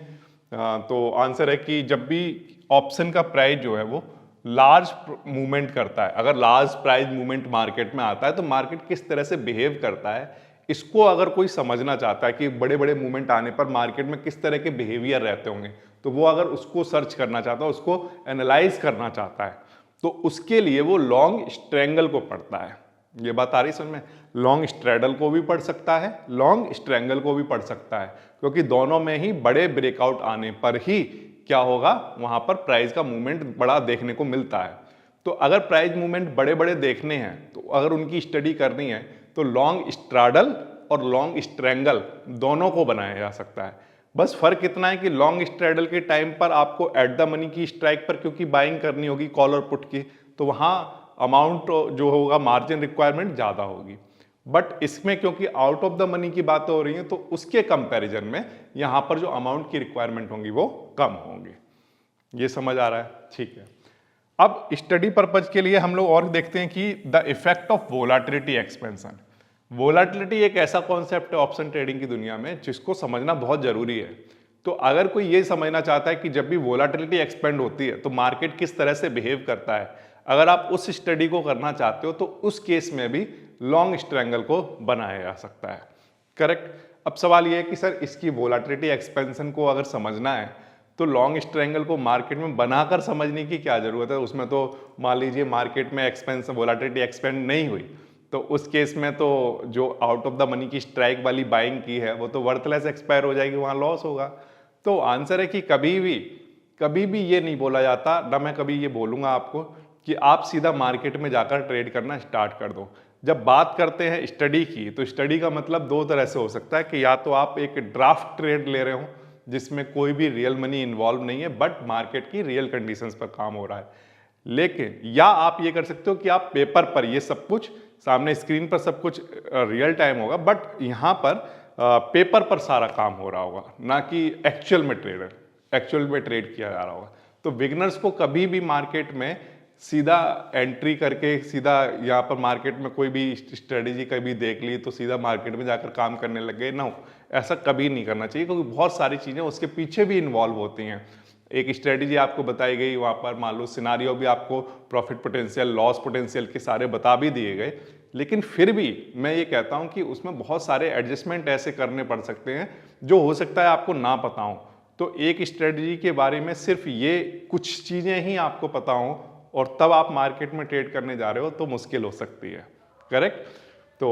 A: तो आंसर है कि जब भी ऑप्शन का प्राइस जो है वो लार्ज मूवमेंट करता है, अगर लार्ज प्राइस मूवमेंट मार्केट में आता है तो मार्केट किस तरह से बिहेव करता है, इसको अगर कोई समझना चाहता है कि बड़े बड़े मूवमेंट आने पर मार्केट में किस तरह के बिहेवियर रहते होंगे, तो वो अगर उसको सर्च करना चाहता है, उसको एनालाइज करना चाहता है, तो उसके लिए वो लॉन्ग स्ट्रैंगल को पढ़ता है। ये बात आ रही समझ में? लॉन्ग स्ट्रैडल को भी पढ़ सकता है, लॉन्ग स्ट्रैंगल को भी पढ़ सकता है, क्योंकि दोनों में ही बड़े ब्रेकआउट आने पर ही क्या होगा, वहां पर प्राइस का मूवमेंट बड़ा देखने को मिलता है। तो अगर प्राइस मूवमेंट बड़े बड़े देखने हैं, तो अगर उनकी स्टडी करनी है, तो लॉन्ग स्ट्रैडल और लॉन्ग स्ट्रैंगल दोनों को बनाया जा सकता है। बस फर्क इतना है कि लॉन्ग स्ट्रैडल के टाइम पर आपको एट द मनी की स्ट्राइक पर क्योंकि बाइंग करनी होगी कॉल और पुट की, तो वहां अमाउंट जो होगा, मार्जिन रिक्वायरमेंट ज़्यादा होगी। बट इसमें क्योंकि आउट ऑफ द मनी की बातें हो रही हैं, तो उसके कंपैरिजन में यहाँ पर जो अमाउंट की रिक्वायरमेंट होंगी वो कम होंगी। ये समझ आ रहा है? ठीक है। अब स्टडी पर्पज के लिए हम लोग और देखते हैं कि the effect of volatility expansion. Volatility एक ऐसा कॉन्सेप्ट है ऑप्शन ट्रेडिंग की दुनिया में जिसको समझना बहुत जरूरी है। तो अगर कोई ये समझना चाहता है कि जब भी वोलाटिलिटी एक्सपेंड होती है तो मार्केट किस तरह से बिहेव करता है, अगर आप उस स्टडी को करना चाहते हो तो उस केस में भी लॉन्ग स्ट्रैंगल को बनाया जा सकता है। करेक्ट? अब सवाल ये है कि सर इसकी वोलाटिलिटी एक्सपेंशन को अगर समझना है तो लॉन्ग स्ट्रैंगल को मार्केट में बनाकर समझने की क्या जरूरत है? उसमें तो मान लीजिए मार्केट में एक्सपेंशन वोलाटिलिटी एक्सपेंड नहीं हुई, तो उस केस में तो जो आउट ऑफ द मनी की स्ट्राइक वाली बाइंग की है वो तो वर्थलेस एक्सपायर हो जाएगी, वहां लॉस होगा। तो आंसर है कि कभी भी ये नहीं बोला जाता, ना मैं कभी ये बोलूंगा आपको कि आप सीधा मार्केट में जाकर ट्रेड करना स्टार्ट कर दो। जब बात करते हैं स्टडी की, तो स्टडी का मतलब दो तरह से हो सकता है कि या तो आप एक ड्राफ्ट ट्रेड ले रहे हो जिसमें कोई भी रियल मनी इन्वॉल्व नहीं है बट मार्केट की रियल कंडीशंस पर काम हो रहा है, लेकिन या आप ये कर सकते हो कि आप पेपर पर ये सब कुछ सामने स्क्रीन पर सब कुछ रियल टाइम होगा, बट यहाँ पर पेपर पर सारा काम हो रहा होगा, ना कि एक्चुअल में ट्रेड किया जा रहा होगा। तो बिगनर्स को कभी भी मार्केट में सीधा एंट्री करके सीधा यहाँ पर मार्केट में कोई भी स्ट्रेटेजी कभी देख ली तो सीधा मार्केट में जाकर काम करने लग गए, ना, ऐसा कभी नहीं करना चाहिए, क्योंकि बहुत सारी चीज़ें उसके पीछे भी इन्वॉल्व होती हैं। एक स्ट्रेटेजी आपको बताई गई, वहाँ पर मान लो सिनारियो भी आपको प्रॉफिट पोटेंशियल, लॉस पोटेंशियल के सारे बता भी दिए गए, लेकिन फिर भी मैं ये कहता हूँ कि उसमें बहुत सारे एडजस्टमेंट ऐसे करने पड़ सकते हैं जो हो सकता है आपको ना पता हो। तो एक स्ट्रेटेजी के बारे में सिर्फ ये कुछ चीज़ें ही आपको पता हो और तब आप मार्केट में ट्रेड करने जा रहे हो तो मुश्किल हो सकती है, करेक्ट। तो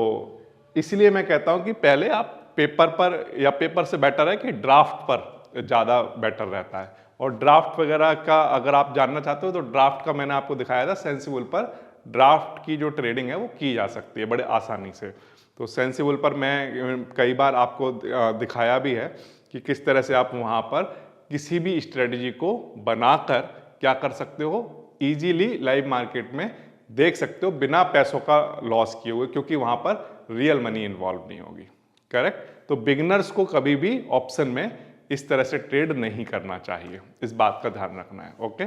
A: इसलिए मैं कहता हूँ कि पहले आप पेपर पर, या पेपर से बेटर है कि ड्राफ्ट पर ज़्यादा बेटर रहता है। और ड्राफ्ट वगैरह का अगर आप जानना चाहते हो तो ड्राफ्ट का मैंने आपको दिखाया था सेंसिबल पर, ड्राफ्ट की जो ट्रेडिंग है वो की जा सकती है बड़े आसानी से। तो सेंसिबल पर मैं कई बार आपको दिखाया भी है कि किस तरह से आप वहाँ पर किसी भी स्ट्रेटजी को बनाकर क्या कर सकते हो, इजीली लाइव मार्केट में देख सकते हो बिना पैसों का लॉस किए हुए, क्योंकि वहाँ पर रियल मनी इन्वॉल्व नहीं होगी, करेक्ट। तो बिगनर्स को कभी भी ऑप्शन में इस तरह से ट्रेड नहीं करना चाहिए, इस बात का ध्यान रखना है, ओके।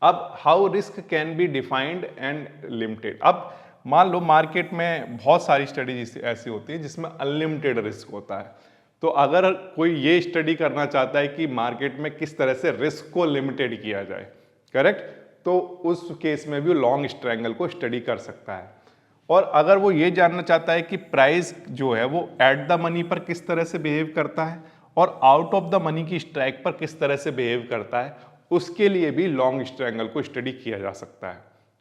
A: अब how risk can be defined and limited. अब मान लो मार्केट में बहुत सारी स्ट्रेटेजी ऐसी होती है जिसमें अनलिमिटेड रिस्क होता है। तो अगर कोई ये स्टडी करना चाहता है कि मार्केट में किस तरह से रिस्क को लिमिटेड किया जाए, करेक्ट, तो उस केस में भी लॉन्ग स्ट्रैंगल को स्टडी कर सकता है। और अगर वो ये जानना चाहता है कि प्राइस जो है वो एट द मनी पर किस तरह से बिहेव करता है और आउट ऑफ द मनी की स्ट्राइक पर किस तरह से बिहेव करता है, उसके लिए भी लॉन्ग स्ट्रैंगल को स्टडी किया जा सकता है।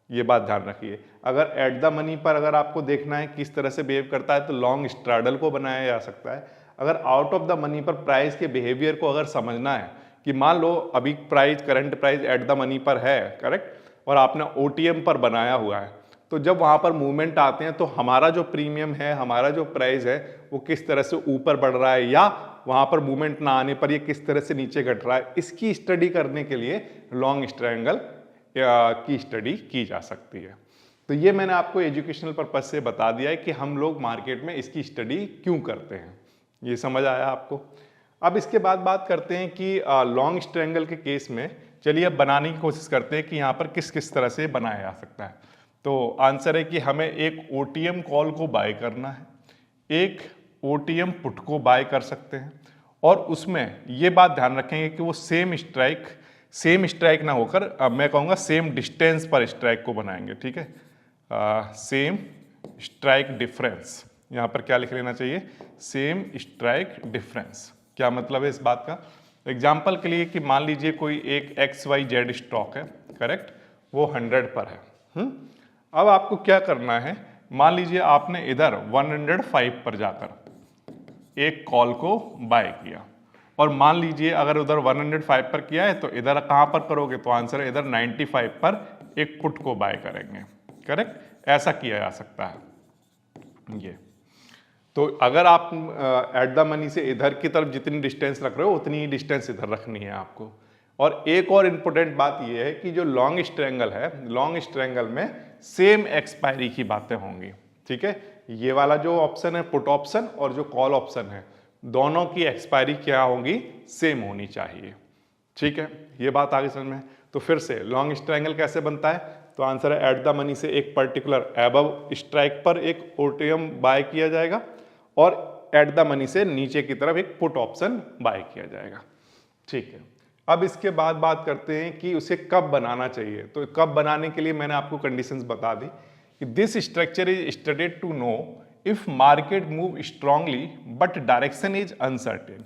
A: ये बात ध्यान रखिए। अगर एट द मनी पर अगर आपको देखना है किस तरह से बिहेव करता है तो लॉन्ग स्ट्रैडल को बनाया जा सकता है। अगर आउट ऑफ द मनी पर प्राइस के बिहेवियर को अगर समझना है कि मान लो अभी price, current price at the money पर है, करेक्ट, और आपने ओटीएम पर बनाया हुआ है, तो जब वहाँ पर मूवमेंट आते हैं तो हमारा जो प्रीमियम है, हमारा जो प्राइस है वो किस तरह से ऊपर बढ़ रहा है या वहाँ पर मूवमेंट ना आने पर ये किस तरह से नीचे घट रहा है, इसकी स्टडी करने के लिए लॉन्ग स्ट्रैंगल की स्टडी की जा सकती है। तो ये मैंने आपको एजुकेशनल पर्पज से बता दिया है कि हम लोग मार्केट में इसकी स्टडी क्यों करते हैं। ये समझ आया आपको। अब इसके बाद बात करते हैं कि लॉन्ग स्ट्रैंगल के केस में, चलिए अब बनाने की कोशिश करते हैं कि यहाँ पर किस किस तरह से बनाया जा सकता है। तो आंसर है कि हमें एक ओटीएम कॉल को बाय करना है, एक ओटीएम पुट को बाय कर सकते हैं, और उसमें ये बात ध्यान रखेंगे कि वो सेम स्ट्राइक ना होकर मैं कहूँगा सेम डिस्टेंस पर स्ट्राइक को बनाएंगे, ठीक है। सेम स्ट्राइक डिफरेंस, यहाँ पर क्या लिख लेना चाहिए, सेम स्ट्राइक डिफरेंस। क्या मतलब है इस बात का? एग्जाम्पल के लिए कि मान लीजिए कोई एक XYZ स्टॉक है, करेक्ट, वो 100 पर है। अब आपको क्या करना है, मान लीजिए आपने इधर 105 पर जाकर एक कॉल को बाय किया, और मान लीजिए अगर उधर 105 पर किया है तो इधर कहाँ पर करोगे, तो आंसर है इधर 95 पर एक पुट को बाय करेंगे, करेक्ट। ऐसा किया जा सकता है ये। तो अगर आप एट द मनी से इधर की तरफ जितनी डिस्टेंस रख रहे हो उतनी ही डिस्टेंस इधर रखनी है आपको। और एक और इम्पोर्टेंट बात यह है कि जो लॉन्ग स्ट्रैंगल है, लॉन्ग स्ट्रैंगल में सेम एक्सपायरी की बातें होंगी, ठीक है। ये वाला जो ऑप्शन है पुट ऑप्शन और जो कॉल ऑप्शन है, दोनों की एक्सपायरी क्या होगी, सेम होनी चाहिए, ठीक है। ये बात आगे समझ में। तो फिर से लॉन्ग स्ट्रैंगल कैसे बनता है, तो आंसर है एट द मनी से एक पर्टिकुलर एबव स्ट्राइक पर एक ओटीएम बाय किया जाएगा और एट द मनी से नीचे की तरफ एक पुट ऑप्शन बाय किया जाएगा, ठीक है। अब इसके बाद बात करते हैं कि उसे कब बनाना चाहिए। तो कब बनाने के लिए मैंने आपको कंडीशंस बता दी कि this structure is studied to know if market move strongly but direction is uncertain.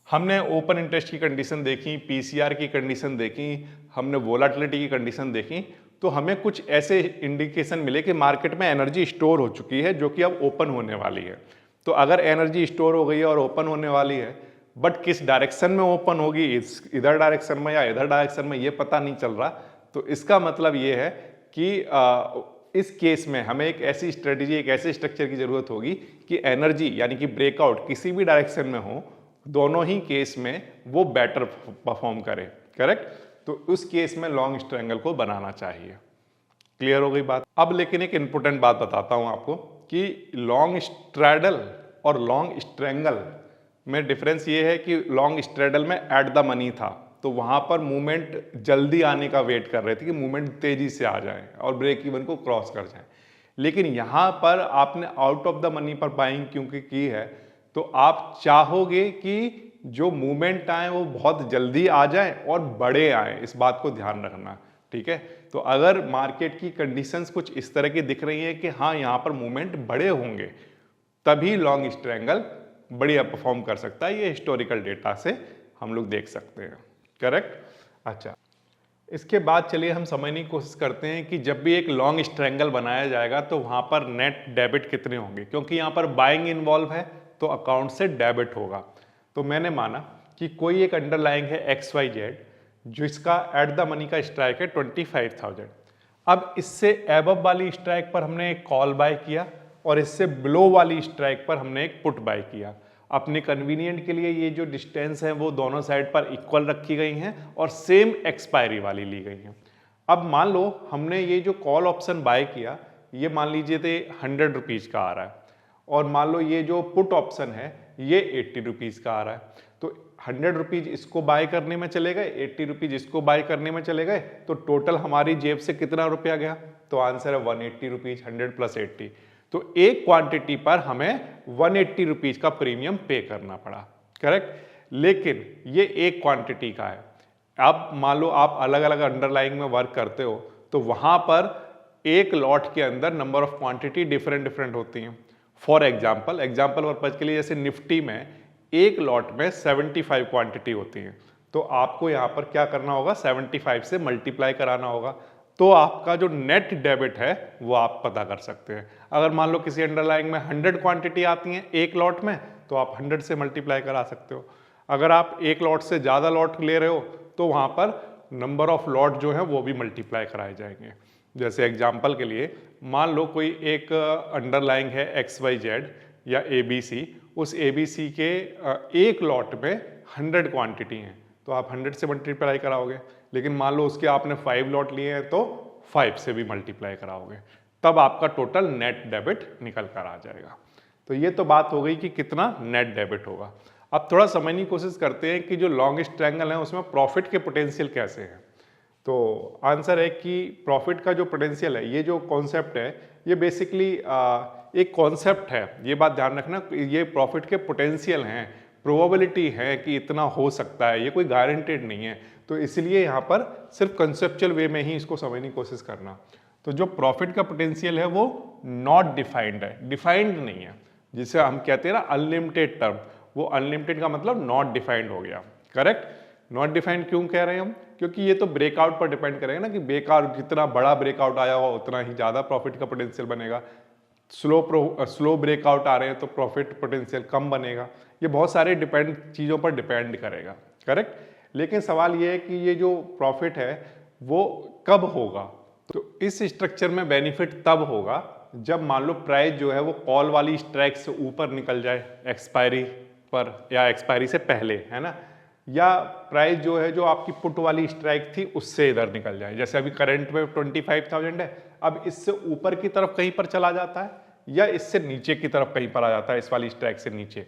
A: हमने ओपन इंटरेस्ट की कंडीशन देखी, पीसीआर की कंडीशन देखी, हमने वोलाटिलिटी की कंडीशन देखी, तो हमें कुछ ऐसे इंडिकेशन मिले कि मार्केट में एनर्जी स्टोर हो चुकी है जो कि अब ओपन होने वाली है। तो अगर एनर्जी स्टोर हो गई है और ओपन होने वाली है, बट किस डायरेक्शन में ओपन होगी, इधर डायरेक्शन में या इधर डायरेक्शन में, ये पता नहीं चल रहा, तो इसका मतलब ये है कि इस केस में हमें एक ऐसी स्ट्रेटेजी, एक ऐसे स्ट्रक्चर की जरूरत होगी कि एनर्जी यानी कि ब्रेकआउट किसी भी डायरेक्शन में हो, दोनों ही केस में वो बेटर परफॉर्म करे, करेक्ट। तो उस केस में लॉन्ग स्ट्रैंगल को बनाना चाहिए। क्लियर हो गई बात। अब लेकिन एक इंपॉर्टेंट बात बताता हूं आपको कि लॉन्ग स्ट्रैडल और लॉन्ग स्ट्रैंगल में डिफरेंस ये है कि लॉन्ग स्ट्रैडल में एट द मनी था, तो वहां पर मूवमेंट जल्दी आने का वेट कर रहे थे कि मूवमेंट तेजी से आ जाए और ब्रेक इवन को क्रॉस कर जाए। लेकिन यहां पर आपने आउट ऑफ द मनी पर बाइंग क्योंकि की है, तो आप चाहोगे कि जो मूवमेंट आए वो बहुत जल्दी आ जाए और बड़े आए, इस बात को ध्यान रखना। ठीक है, तो अगर मार्केट की कंडीशंस कुछ इस तरह की दिख रही है कि हाँ यहां पर मूवमेंट बड़े होंगे, तभी लॉन्ग स्ट्रैंगल बढ़िया परफॉर्म कर सकता है। ये हिस्टोरिकल डेटा से हम लोग देख सकते हैं। करेक्ट। अच्छा, इसके बाद चलिए हम समझने की कोशिश करते हैं कि जब भी एक लॉन्ग स्ट्रैंगल बनाया जाएगा तो वहां पर नेट डेबिट कितने होंगे, क्योंकि यहां पर बाइंग इन्वॉल्व है तो अकाउंट से डेबिट होगा। तो मैंने माना कि कोई एक अंडरलाइंग है XYZ जिसका एट द मनी का स्ट्राइक है 25,000। अब इससे एबव वाली स्ट्राइक पर हमने एक कॉल बाय किया और इससे बिलो वाली स्ट्राइक पर हमने एक पुट बाय किया। अपने कन्वीनियंट के लिए ये जो डिस्टेंस है वो दोनों साइड पर इक्वल रखी गई हैं और सेम एक्सपायरी वाली ली गई हैं। अब मान लो हमने ये जो कॉल ऑप्शन बाय किया, ये मान लीजिए थे 100 रुपीज़ का आ रहा है, और मान लो ये जो पुट ऑप्शन है ये 80 रुपीज़ का आ रहा है। तो 100 रुपीज़ इसको बाय करने में चले गए, 80 रुपीज़ इसको बाय करने में चले गए, तो टोटल हमारी जेब से कितना रुपया गया? तो आंसर है 180 रुपीज़, 100 प्लस 80। तो एक क्वांटिटी पर हमें 180 रुपीज़ का प्रीमियम पे करना पड़ा। करेक्ट। लेकिन ये एक क्वांटिटी का है। अब मान लो आप अलग अलग अंडरलाइंग में वर्क करते हो तो वहां पर एक लॉट के अंदर number of quantity different different होती हैं। फॉर एग्जाम्पल पर्पज के लिए जैसे निफ्टी में एक लॉट में 75 क्वांटिटी होती है, तो आपको यहाँ पर क्या करना होगा? 75 से मल्टीप्लाई कराना होगा, तो आपका जो नेट डेबिट है वो आप पता कर सकते हैं। अगर मान लो किसी अंडरलाइंग में 100 क्वांटिटी आती हैं एक लॉट में, तो आप 100 से मल्टीप्लाई करा सकते हो। अगर आप एक लॉट से ज़्यादा लॉट ले रहे हो तो वहाँ पर नंबर ऑफ लॉट जो है वो भी मल्टीप्लाई कराए जाएंगे। जैसे एग्जाम्पल के लिए मान लो कोई एक अंडरलाइंग है XYZ या ABC, उस ABC के एक लॉट में 100 क्वांटिटी हैं, तो आप 100 से मल्टीप्लाई कराओगे। लेकिन मान लो उसके आपने 5 लॉट लिए हैं तो 5 से भी मल्टीप्लाई कराओगे, तब आपका टोटल नेट डेबिट निकल कर आ जाएगा। तो ये तो बात हो गई कि कितना नेट डेबिट होगा। अब थोड़ा समझने की कोशिश करते हैं कि जो लॉन्ग स्ट्रैंगल है उसमें प्रॉफिट के पोटेंशियल कैसे हैं। तो आंसर है कि प्रॉफिट का जो पोटेंशियल है, ये जो कॉन्सेप्ट है ये बेसिकली एक कॉन्सेप्ट है, ये बात ध्यान रखना। ये प्रॉफिट के पोटेंशियल हैं, प्रोबेबिलिटी है कि इतना हो सकता है, ये कोई गारंटेड नहीं है। तो इसलिए यहाँ पर सिर्फ कंसेप्चुअल वे में ही इसको समझने की कोशिश करना। तो जो प्रॉफिट का पोटेंशियल है वो नॉट डिफाइंड है, डिफाइंड नहीं है। जिसे हम कहते हैं ना अनलिमिटेड टर्म, वो अनलिमिटेड का मतलब नॉट डिफाइंड हो गया। करेक्ट। नॉट डिफाइंड क्यों कह रहे हैं हम? क्योंकि ये तो ब्रेकआउट पर डिपेंड करेगा ना कि ब्रेकआउट जितना बड़ा ब्रेकआउट आया हो उतना ही ज़्यादा प्रॉफिट का पोटेंशियल बनेगा। स्लो ब्रेकआउट आ रहे हैं तो प्रॉफिट पोटेंशियल कम बनेगा। ये बहुत सारे चीज़ों पर डिपेंड करेगा। करेक्ट। लेकिन सवाल ये है कि ये जो प्रॉफिट है वो कब होगा? तो इस स्ट्रक्चर में बेनिफिट तब होगा जब मान लो प्राइस जो है वो कॉल वाली स्ट्राइक से ऊपर निकल जाए एक्सपायरी पर या एक्सपायरी से पहले, है ना, या प्राइस जो है जो आपकी पुट वाली स्ट्राइक थी उससे इधर निकल जाए। जैसे अभी करंट में 25,000 है, अब इससे ऊपर की तरफ कहीं पर चला जाता है या इससे नीचे की तरफ कहीं पर आ जाता है, इस वाली स्ट्राइक से नीचे।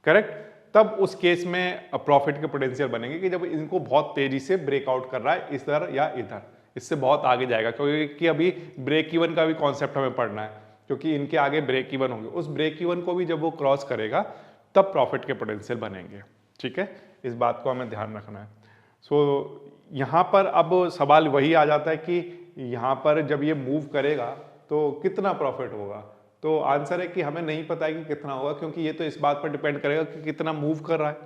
A: करेक्ट। तब उस केस में प्रॉफिट के पोटेंशियल बनेंगे कि जब इनको बहुत तेजी से ब्रेकआउट कर रहा है इधर या इधर, इससे बहुत आगे जाएगा, क्योंकि अभी ब्रेक इवन का भी कॉन्सेप्ट हमें पढ़ना है, क्योंकि इनके आगे ब्रेक इवन होंगे। उस ब्रेक इवन को भी जब वो क्रॉस करेगा तब प्रॉफिट के पोटेंशियल बनेंगे। ठीक है, इस बात को हमें ध्यान रखना है। यहाँ पर अब सवाल वही आ जाता है कि यहाँ पर जब ये मूव करेगा तो कितना प्रॉफिट होगा। तो आंसर है कि हमें नहीं पता है कि कितना होगा, क्योंकि ये तो इस बात पर डिपेंड करेगा कि कितना मूव कर रहा है।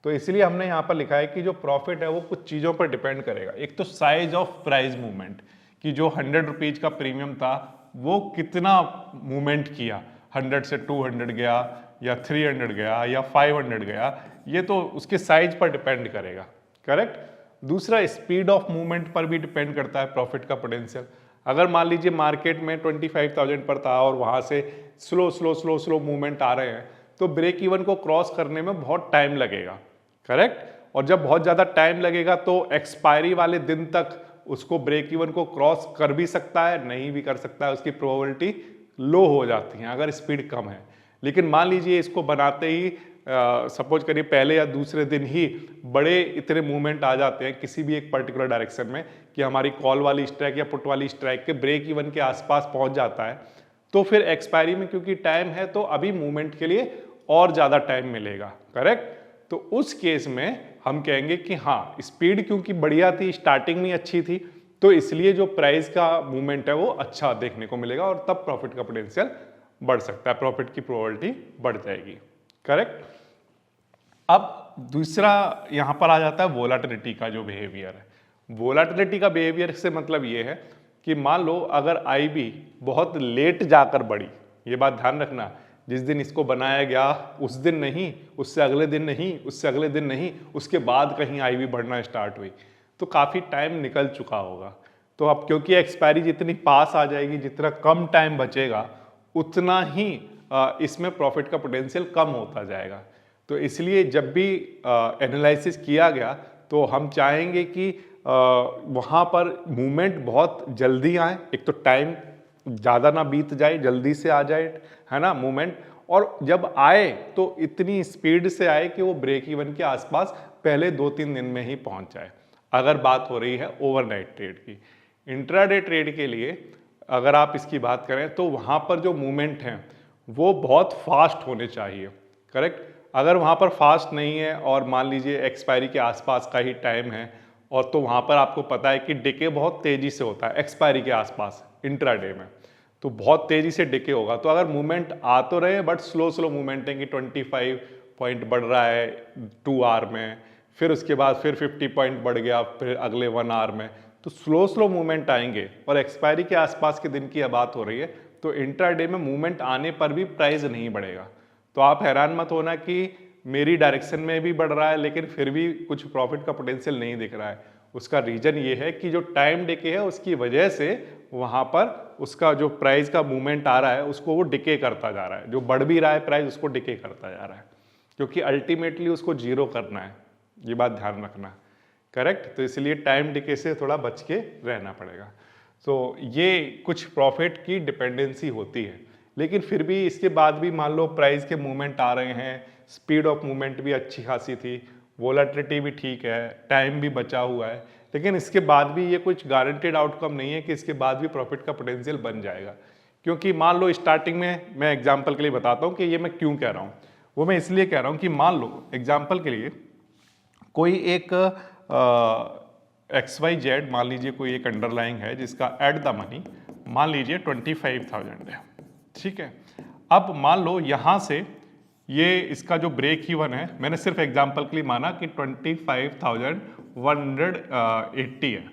A: तो इसलिए हमने यहाँ पर लिखा है कि जो प्रॉफिट है वो कुछ चीज़ों पर डिपेंड करेगा। एक तो साइज ऑफ प्राइस मूवमेंट, कि जो 100 रुपीज़ का प्रीमियम था वो कितना मूवमेंट किया, 100 से 200 गया या 300 गया या 500 गया, ये तो उसके साइज पर डिपेंड करेगा। करेक्ट। दूसरा स्पीड ऑफ मूवमेंट पर भी डिपेंड करता है प्रॉफिट का पोटेंशियल। अगर मान लीजिए मार्केट में 25,000 पर था और वहाँ से स्लो मूवमेंट आ रहे हैं तो ब्रेक इवन को क्रॉस करने में बहुत टाइम लगेगा। करेक्ट। और जब बहुत ज़्यादा टाइम लगेगा तो एक्सपायरी वाले दिन तक उसको ब्रेक इवन को क्रॉस कर भी सकता है, नहीं भी कर सकता है, उसकी प्रोबेबिलिटी लो हो जाती है अगर स्पीड कम है। लेकिन मान लीजिए इसको बनाते ही सपोज करिए पहले या दूसरे दिन ही बड़े इतने मूवमेंट आ जाते हैं किसी भी एक पर्टिकुलर डायरेक्शन में कि हमारी कॉल वाली स्ट्राइक या पुट वाली स्ट्राइक के ब्रेक इवन के आसपास पहुंच जाता है, तो फिर एक्सपायरी में क्योंकि टाइम है तो अभी मूवमेंट के लिए और ज़्यादा टाइम मिलेगा, करेक्ट। तो उस केस में हम कहेंगे कि हाँ, स्पीड क्योंकि बढ़िया थी, स्टार्टिंग में अच्छी थी, तो इसलिए जो प्राइस का मूवमेंट है वो अच्छा देखने को मिलेगा और तब प्रॉफिट का पोटेंशियल बढ़ सकता है, प्रॉफिट की प्रोबेबिलिटी बढ़ जाएगी, करेक्ट। अब दूसरा यहां पर आ जाता है वोलाटिलिटी का जो बिहेवियर है। वोलाटिलिटी का बिहेवियर से मतलब ये है कि मान लो अगर IB बहुत लेट जाकर बढ़ी, ये बात ध्यान रखना, जिस दिन इसको बनाया गया उस दिन नहीं, उससे अगले दिन नहीं, उससे अगले दिन नहीं, उसके बाद कहीं IB बढ़ना स्टार्ट हुई, तो काफ़ी टाइम निकल चुका होगा। तो अब क्योंकि एक्सपायरी जितनी पास आ जाएगी, जितना कम टाइम बचेगा उतना ही इसमें प्रॉफिट का पोटेंशियल कम होता जाएगा। तो इसलिए जब भी एनालिसिस किया गया तो हम चाहेंगे कि वहाँ पर मूवमेंट बहुत जल्दी आए, एक तो टाइम ज़्यादा ना बीत जाए, जल्दी से आ जाए, है ना मूवमेंट, और जब आए तो इतनी स्पीड से आए कि वो ब्रेक इवन के आसपास पहले 2-3 दिन में ही पहुंच जाए, अगर बात हो रही है ओवरनाइट ट्रेड की। इंट्राडे ट्रेड के लिए अगर आप इसकी बात करें तो वहाँ पर जो मूवमेंट हैं वो बहुत फास्ट होने चाहिए, करेक्ट। अगर वहाँ पर फास्ट नहीं है और मान लीजिए एक्सपायरी के आसपास का ही टाइम है, और तो वहाँ पर आपको पता है कि डिके बहुत तेज़ी से होता है एक्सपायरी के आसपास इंट्राडे में, तो बहुत तेज़ी से डिके होगा। तो अगर मूवमेंट आ तो रहे बट स्लो मूवमेंट है कि 25 पॉइंट बढ़ रहा है 2 आवर में, फिर उसके बाद फिर 50 पॉइंट बढ़ गया फिर अगले 1 आवर में, तो स्लो मूवमेंट आएंगे और एक्सपायरी के आसपास के दिन की बात हो रही है, तो इंट्राडे में मूवमेंट आने पर भी प्राइस नहीं बढ़ेगा। तो आप हैरान मत होना कि मेरी डायरेक्शन में भी बढ़ रहा है लेकिन फिर भी कुछ प्रॉफिट का पोटेंशियल नहीं दिख रहा है। उसका रीजन ये है कि जो टाइम डिके है उसकी वजह से वहाँ पर उसका जो प्राइस का मूवमेंट आ रहा है उसको वो डिके करता जा रहा है, जो बढ़ भी रहा है प्राइस उसको डिके करता जा रहा है, क्योंकि अल्टीमेटली उसको जीरो करना है, ये बात ध्यान रखना, करेक्ट। तो इसलिए टाइम डिके से थोड़ा बच के रहना पड़ेगा। तो ये कुछ प्रॉफिट की डिपेंडेंसी होती है, लेकिन फिर भी इसके बाद भी मान लो प्राइस के मूवमेंट आ रहे हैं, स्पीड ऑफ मूवमेंट भी अच्छी खासी थी, वोलेटिलिटी भी ठीक है, टाइम भी बचा हुआ है, लेकिन इसके बाद भी ये कुछ गारंटेड आउटकम नहीं है कि इसके बाद भी प्रॉफिट का पोटेंशियल बन जाएगा। क्योंकि मान लो स्टार्टिंग में, मैं एग्जांपल के लिए बताता हूँ कि ये मैं क्यों कह रहा हूँ, वो मैं इसलिए कह रहा हूँ कि मान लो एग्जांपल के लिए कोई एक XYZ मान लीजिए कोई एक अंडरलाइंग है जिसका एट द मनी मान लीजिए 25,000 है, ठीक है। अब मान लो यहाँ से ये इसका जो ब्रेक इवन है, मैंने सिर्फ एग्जांपल के लिए माना कि 25,180 है,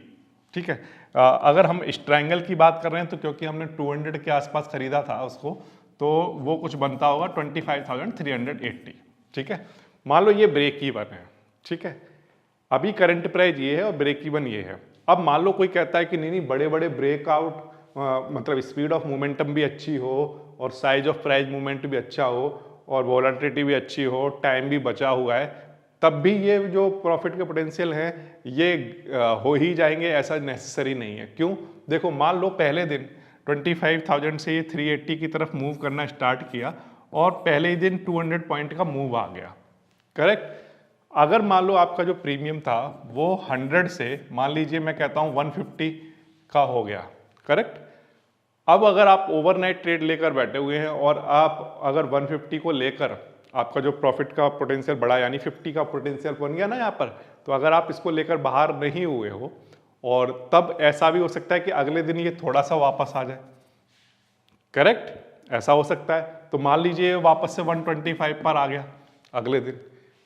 A: ठीक है। अगर हम स्ट्रैंगल की बात कर रहे हैं तो क्योंकि हमने 200 के आसपास खरीदा था उसको, तो वो कुछ बनता होगा 25,380, ठीक है। मान लो ये ब्रेक इवन है, ठीक है, अभी करंट प्राइस ये है और ब्रेक इवन ये है। अब मान लो कोई कहता है कि नहीं बड़े बड़े ब्रेकआउट मतलब स्पीड ऑफ मोमेंटम भी अच्छी हो और साइज ऑफ प्राइस मूवमेंट भी अच्छा हो और वोलेटिलिटी भी अच्छी हो, टाइम भी बचा हुआ है, तब भी ये जो प्रॉफिट के पोटेंशियल है ये हो ही जाएंगे, ऐसा नेसेसरी नहीं है। क्यों? देखो मान लो पहले दिन 25,000 से ये 380 की तरफ मूव करना स्टार्ट किया और पहले ही दिन 200 पॉइंट का मूव आ गया, करेक्ट। अगर मान लो आपका जो प्रीमियम था वो 100 से मान लीजिए मैं कहता हूँ 150 का हो गया, करेक्ट। अब अगर आप ओवरनाइट ट्रेड लेकर बैठे हुए हैं और आप अगर 150 को लेकर आपका जो प्रॉफिट का पोटेंशियल बढ़ा यानी 50 का पोटेंशियल बन गया ना यहाँ पर, तो अगर आप इसको लेकर बाहर नहीं हुए हो और तब ऐसा भी हो सकता है कि अगले दिन ये थोड़ा सा वापस आ जाए, करेक्ट, ऐसा हो सकता है। तो मान लीजिए वापस से 125 पर आ गया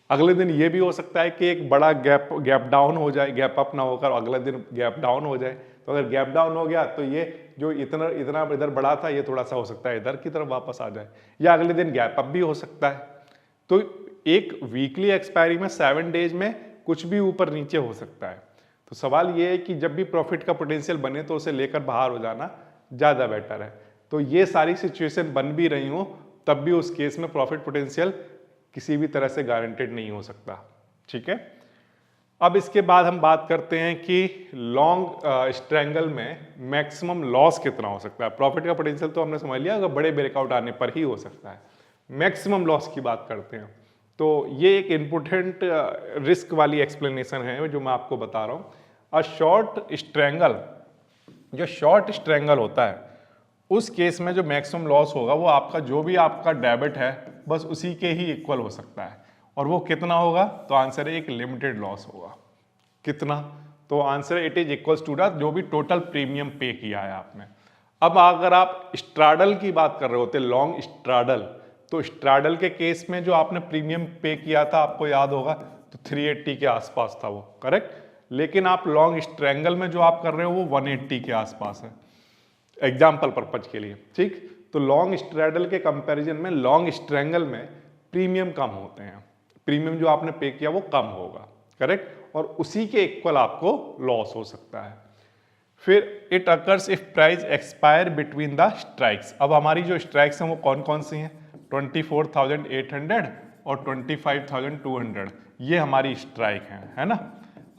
A: अगले दिन ये भी हो सकता है कि एक बड़ा गैप डाउन हो जाए, गैप अप ना होकर अगले दिन गैप डाउन हो जाए। तो अगर गैप डाउन हो गया तो ये जो इतना इधर बढ़ा था ये थोड़ा सा हो सकता है इधर की तरफ वापस आ जाए, या अगले दिन गैप अप भी हो सकता है। तो एक वीकली एक्सपायरी में 7 डेज में कुछ भी ऊपर नीचे हो सकता है। तो सवाल ये है कि जब भी प्रॉफिट का पोटेंशियल बने तो उसे लेकर बाहर हो जाना ज़्यादा बेटर है। तो ये सारी सिचुएशन बन भी रही हो तब भी उस केस में प्रॉफिट पोटेंशियल किसी भी तरह से गारंटेड नहीं हो सकता, ठीक है। अब इसके बाद हम बात करते हैं कि लॉन्ग स्ट्रैंगल में मैक्सिमम लॉस कितना हो सकता है। प्रॉफिट का पोटेंशियल तो हमने समझ लिया, अगर बड़े ब्रेकआउट आने पर ही हो सकता है। मैक्सिमम लॉस की बात करते हैं, तो ये एक इम्पोर्टेंट रिस्क वाली एक्सप्लेनेशन है जो मैं आपको बता रहा हूँ। अ शॉर्ट स्ट्रैंगल, जो शॉर्ट स्ट्रैंगल होता है उस केस में जो मैक्सिमम लॉस होगा वो आपका जो भी आपका डेबिट है बस उसी के ही इक्वल हो सकता है। और वो कितना होगा, तो आंसर है एक लिमिटेड लॉस होगा। कितना, तो answer it is equals to the जो भी टोटल प्रीमियम पे किया है आपने। अब अगर आप स्ट्राडल की बात कर रहे होते, लॉन्ग स्ट्राडल, तो स्ट्राडल के केस में जो आपने प्रीमियम पे किया था आपको याद होगा तो 380 के आसपास था वो, करेक्ट। लेकिन आप लॉन्ग स्ट्रैंगल में जो आप कर रहे हो वो 180 के आसपास है, एग्जाम्पल पर्पज के लिए, ठीक। तो लॉन्ग स्ट्रैडल के कंपैरिजन में लॉन्ग स्ट्रैंगल में प्रीमियम कम होते हैं, प्रीमियम जो आपने पे किया वो कम होगा, करेक्ट, और उसी के इक्वल आपको लॉस हो सकता है। फिर it occurs if price expire between the strikes. अब हमारी जो स्ट्राइक्स हैं वो कौन कौन सी हैं, 24,800 और 25,200, ये हमारी स्ट्राइक है ना।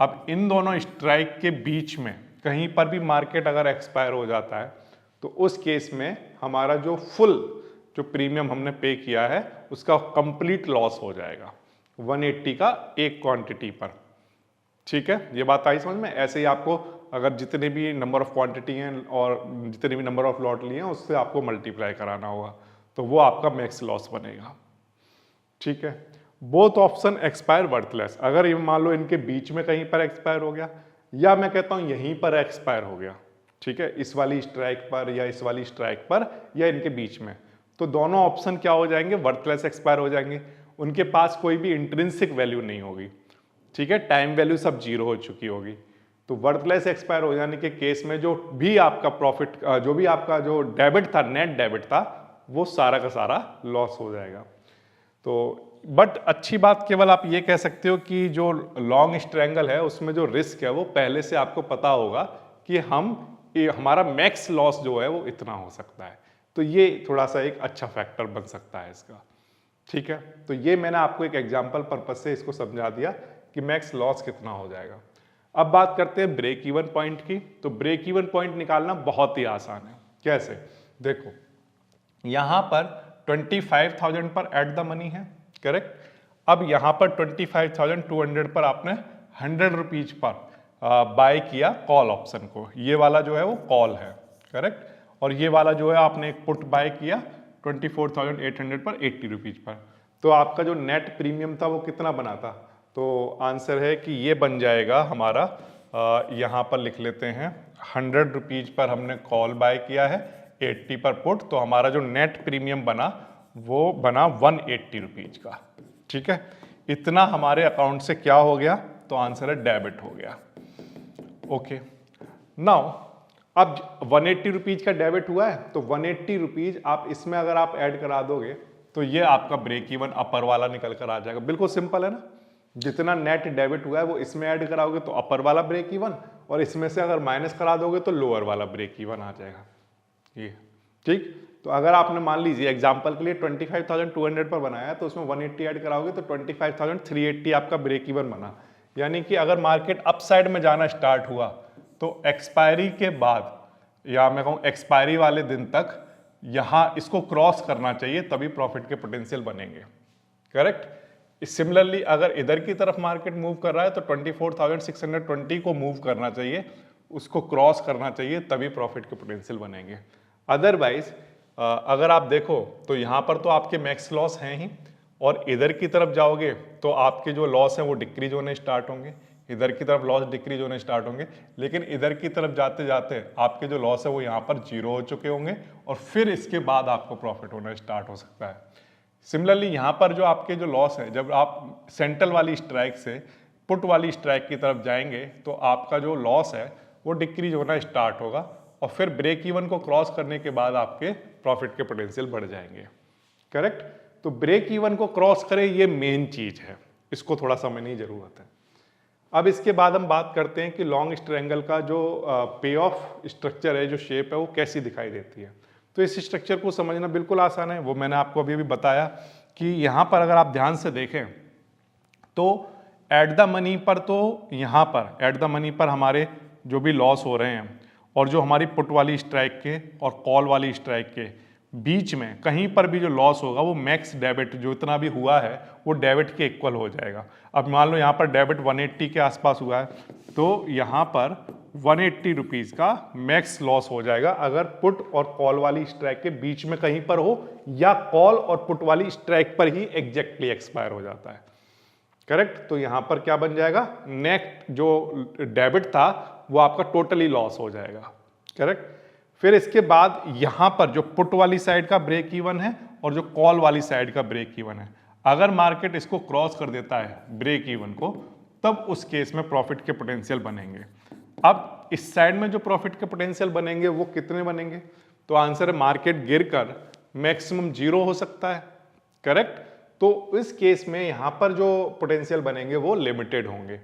A: अब इन दोनों स्ट्राइक के बीच में कहीं पर भी मार्केट अगर एक्सपायर हो जाता है तो उस केस में हमारा जो फुल जो प्रीमियम हमने पे किया है उसका कंप्लीट लॉस हो जाएगा 180 का एक क्वांटिटी पर, ठीक है। ये बात आई समझ में। ऐसे ही आपको अगर जितने भी नंबर ऑफ क्वांटिटी हैं और जितने भी नंबर ऑफ लॉट लिए हैं उससे आपको मल्टीप्लाई कराना होगा, तो वो आपका मैक्स लॉस बनेगा, ठीक है। बोथ ऑप्शन एक्सपायर वर्थलेस, अगर ये मान लो इनके बीच में कहीं पर एक्सपायर हो गया या मैं कहता हूं यहीं पर एक्सपायर हो गया, ठीक है, इस वाली स्ट्राइक पर या इस वाली स्ट्राइक पर या इनके बीच में, तो दोनों ऑप्शन क्या हो जाएंगे, वर्थलेस एक्सपायर हो जाएंगे। उनके पास कोई भी इंट्रिंसिक वैल्यू नहीं होगी, ठीक है, टाइम वैल्यू सब जीरो हो चुकी होगी। तो वर्थलेस एक्सपायर हो जाने के केस में जो भी आपका प्रॉफिट, जो भी आपका जो डेबिट था, नेट डेबिट था, वो सारा का सारा लॉस हो जाएगा। तो बट अच्छी बात केवल आप ये कह सकते हो कि जो लॉन्ग स्ट्रैंगल है उसमें जो रिस्क है वो पहले से आपको पता होगा कि हमारा मैक्स लॉस जो है वो इतना हो सकता है, तो ये थोड़ा सा एक अच्छा फैक्टर बन सकता है इसका, ठीक है। तो ये मैंने आपको एक एग्जांपल पर्पस से इसको समझा दिया कि मैक्स लॉस कितना हो जाएगा। अब बात करते हैं ब्रेक इवन पॉइंट की। तो ब्रेक इवन पॉइंट निकालना बहुत ही आसान है। कैसे, देखो यहां पर 25,000 पर एट द मनी है, करेक्ट। अब यहां पर 25,200 पर आपने 100 रुपीज पर बाय किया कॉल ऑप्शन को, ये वाला जो है वो कॉल है, करेक्ट। और ये वाला जो है आपने एक पुट बाय किया 24,800 पर 80 रुपीज पर। तो आपका जो नेट प्रीमियम था वो कितना बना था, तो आंसर है कि ये बन जाएगा हमारा, यहाँ पर लिख लेते हैं 100 रुपीज पर हमने कॉल बाय किया है, 80 पर पुट, तो हमारा जो नेट प्रीमियम बना वो बना 180 रुपीज का, ठीक है। इतना हमारे अकाउंट से क्या हो गया, तो आंसर है डेबिट हो गया, ओके। नाउ अब 180 रुपीज का डेबिट हुआ है, तो 180 रुपीज आप इसमें अगर आप ऐड करा दोगे तो ये आपका ब्रेक इवन अपर वाला निकल कर आ जाएगा। बिल्कुल सिंपल है ना, जितना नेट डेबिट हुआ है वो इसमें ऐड कराओगे तो अपर वाला ब्रेक इवन, और इसमें से अगर माइनस करा दोगे तो लोअर वाला ब्रेक इवन आ जाएगा, ये ठीक। तो अगर आपने मान लीजिए एग्जांपल के लिए 25,200 पर बनाया है तो उसमें 180 ऐड कराओगे तो 25,380 आपका ब्रेक इवन बना। यानी कि अगर मार्केट अपसाइड में जाना स्टार्ट हुआ तो एक्सपायरी के बाद, या मैं कहूँ एक्सपायरी वाले दिन तक यहाँ इसको क्रॉस करना चाहिए, तभी प्रॉफिट के पोटेंशियल बनेंगे, करेक्ट। सिमिलरली अगर इधर की तरफ मार्केट मूव कर रहा है तो 24,620 को मूव करना चाहिए, उसको क्रॉस करना चाहिए, तभी प्रॉफिट के पोटेंशियल बनेंगे। अदरवाइज अगर आप देखो तो यहाँ पर तो आपके मैक्स लॉस हैं ही, और इधर की तरफ जाओगे तो आपके जो लॉस हैं वो डिक्रीज होने स्टार्ट होंगे, इधर की तरफ लॉस डिक्रीज होने स्टार्ट होंगे, लेकिन इधर की तरफ जाते जाते आपके जो लॉस है वो यहाँ पर जीरो हो चुके होंगे, और फिर इसके बाद आपको प्रॉफिट होना स्टार्ट हो सकता है। सिमिलरली यहाँ पर जो आपके जो लॉस है, जब आप सेंट्रल वाली स्ट्राइक से पुट वाली स्ट्राइक की तरफ जाएंगे तो आपका जो लॉस है वो डिक्रीज होना स्टार्ट होगा, और फिर ब्रेक इवन को क्रॉस करने के बाद आपके प्रॉफिट के पोटेंशियल बढ़ जाएंगे, करेक्ट। तो ब्रेक इवन को क्रॉस करें, ये मेन चीज है, इसको थोड़ा समझने की जरूरत है। अब इसके बाद हम बात करते हैं कि लॉन्ग स्ट्रैंगल का जो पे ऑफ स्ट्रक्चर है, जो शेप है, वो कैसी दिखाई देती है। तो इस स्ट्रक्चर को समझना बिल्कुल आसान है, वो मैंने आपको अभी भी बताया कि यहाँ पर अगर आप ध्यान से देखें तो एट द मनी पर तो यहाँ पर एट द मनी पर हमारे जो भी लॉस हो रहे हैं और जो हमारी पुट वाली स्ट्राइक के और कॉल वाली स्ट्राइक के बीच में कहीं पर भी जो लॉस होगा वो मैक्स डेबिट जो इतना भी हुआ है वो डेबिट के इक्वल हो जाएगा। अब मान लो यहाँ पर डेबिट 180 के आसपास हुआ है तो यहाँ पर 180 रुपीज़ का मैक्स लॉस हो जाएगा अगर पुट और कॉल वाली स्ट्राइक के बीच में कहीं पर हो या कॉल और पुट वाली स्ट्राइक पर ही एग्जैक्टली एक्सपायर हो जाता है। करेक्ट। तो यहां पर क्या बन जाएगा, नेट जो डेबिट था वो आपका टोटली लॉस हो जाएगा। करेक्ट। फिर इसके बाद यहां पर जो पुट वाली साइड का ब्रेक इवन है और जो कॉल वाली साइड का ब्रेक इवन है, अगर मार्केट इसको क्रॉस कर देता है ब्रेक इवन को, तब उस केस में प्रॉफिट के पोटेंशियल बनेंगे। अब इस साइड में जो प्रॉफिट के पोटेंशियल बनेंगे वो कितने बनेंगे, तो आंसर है मार्केट गिरकर मैक्सिमम 0 हो सकता है। करेक्ट। तो इस केस में यहां पर जो पोटेंशियल बनेंगे वो लिमिटेड होंगे,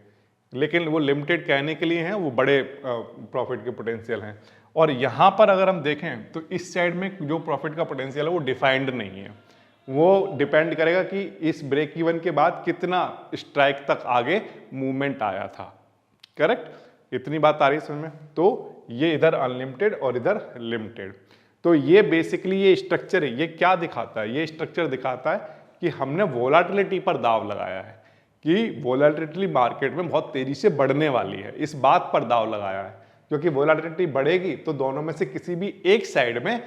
A: लेकिन वो लिमिटेड कहने के लिए हैं, वो बड़े प्रॉफिट के पोटेंशियल हैं। और यहां पर अगर हम देखें तो इस साइड में जो प्रॉफिट का पोटेंशियल है वो डिफाइंड नहीं है, वो डिपेंड करेगा कि इस ब्रेक इवन के बाद कितना स्ट्राइक तक आगे मूवमेंट आया था। करेक्ट। इतनी बात आ रही है समझ में। तो ये इधर अनलिमिटेड और इधर लिमिटेड। तो ये बेसिकली ये स्ट्रक्चर है, ये क्या दिखाता है, ये स्ट्रक्चर दिखाता है कि हमने वोलाटिलिटी पर दाव लगाया है कि वोलाटिलिटी मार्केट में बहुत तेजी से बढ़ने वाली है, इस बात पर दाव लगाया है। क्योंकि वोलाटिलिटी बढ़ेगी तो दोनों में से किसी भी एक साइड में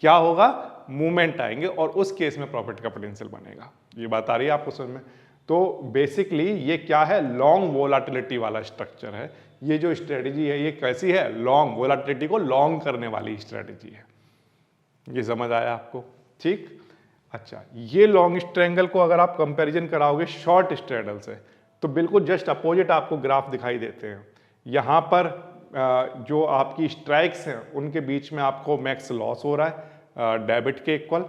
A: क्या होगा, मूवमेंट आएंगे और उस केस में प्रॉफिट का पोटेंशियल बनेगा। ये बात आ रही है आपको समझ में। तो बेसिकली ये क्या है, लॉन्ग वोलाटिलिटी वाला स्ट्रक्चर है। ये जो स्ट्रेटेजी है ये कैसी है, लॉन्ग वोलाटिलिटी को लॉन्ग करने वाली स्ट्रेटेजी है। ये समझ आया आपको। ठीक। अच्छा, ये लॉन्ग स्ट्रैंगल को अगर आप कंपैरिजन कराओगे शॉर्ट स्ट्रैडल से तो बिल्कुल जस्ट अपोजिट आपको ग्राफ दिखाई देते हैं। यहाँ पर जो आपकी स्ट्राइक्स हैं उनके बीच में आपको मैक्स लॉस हो रहा है डेबिट के इक्वल,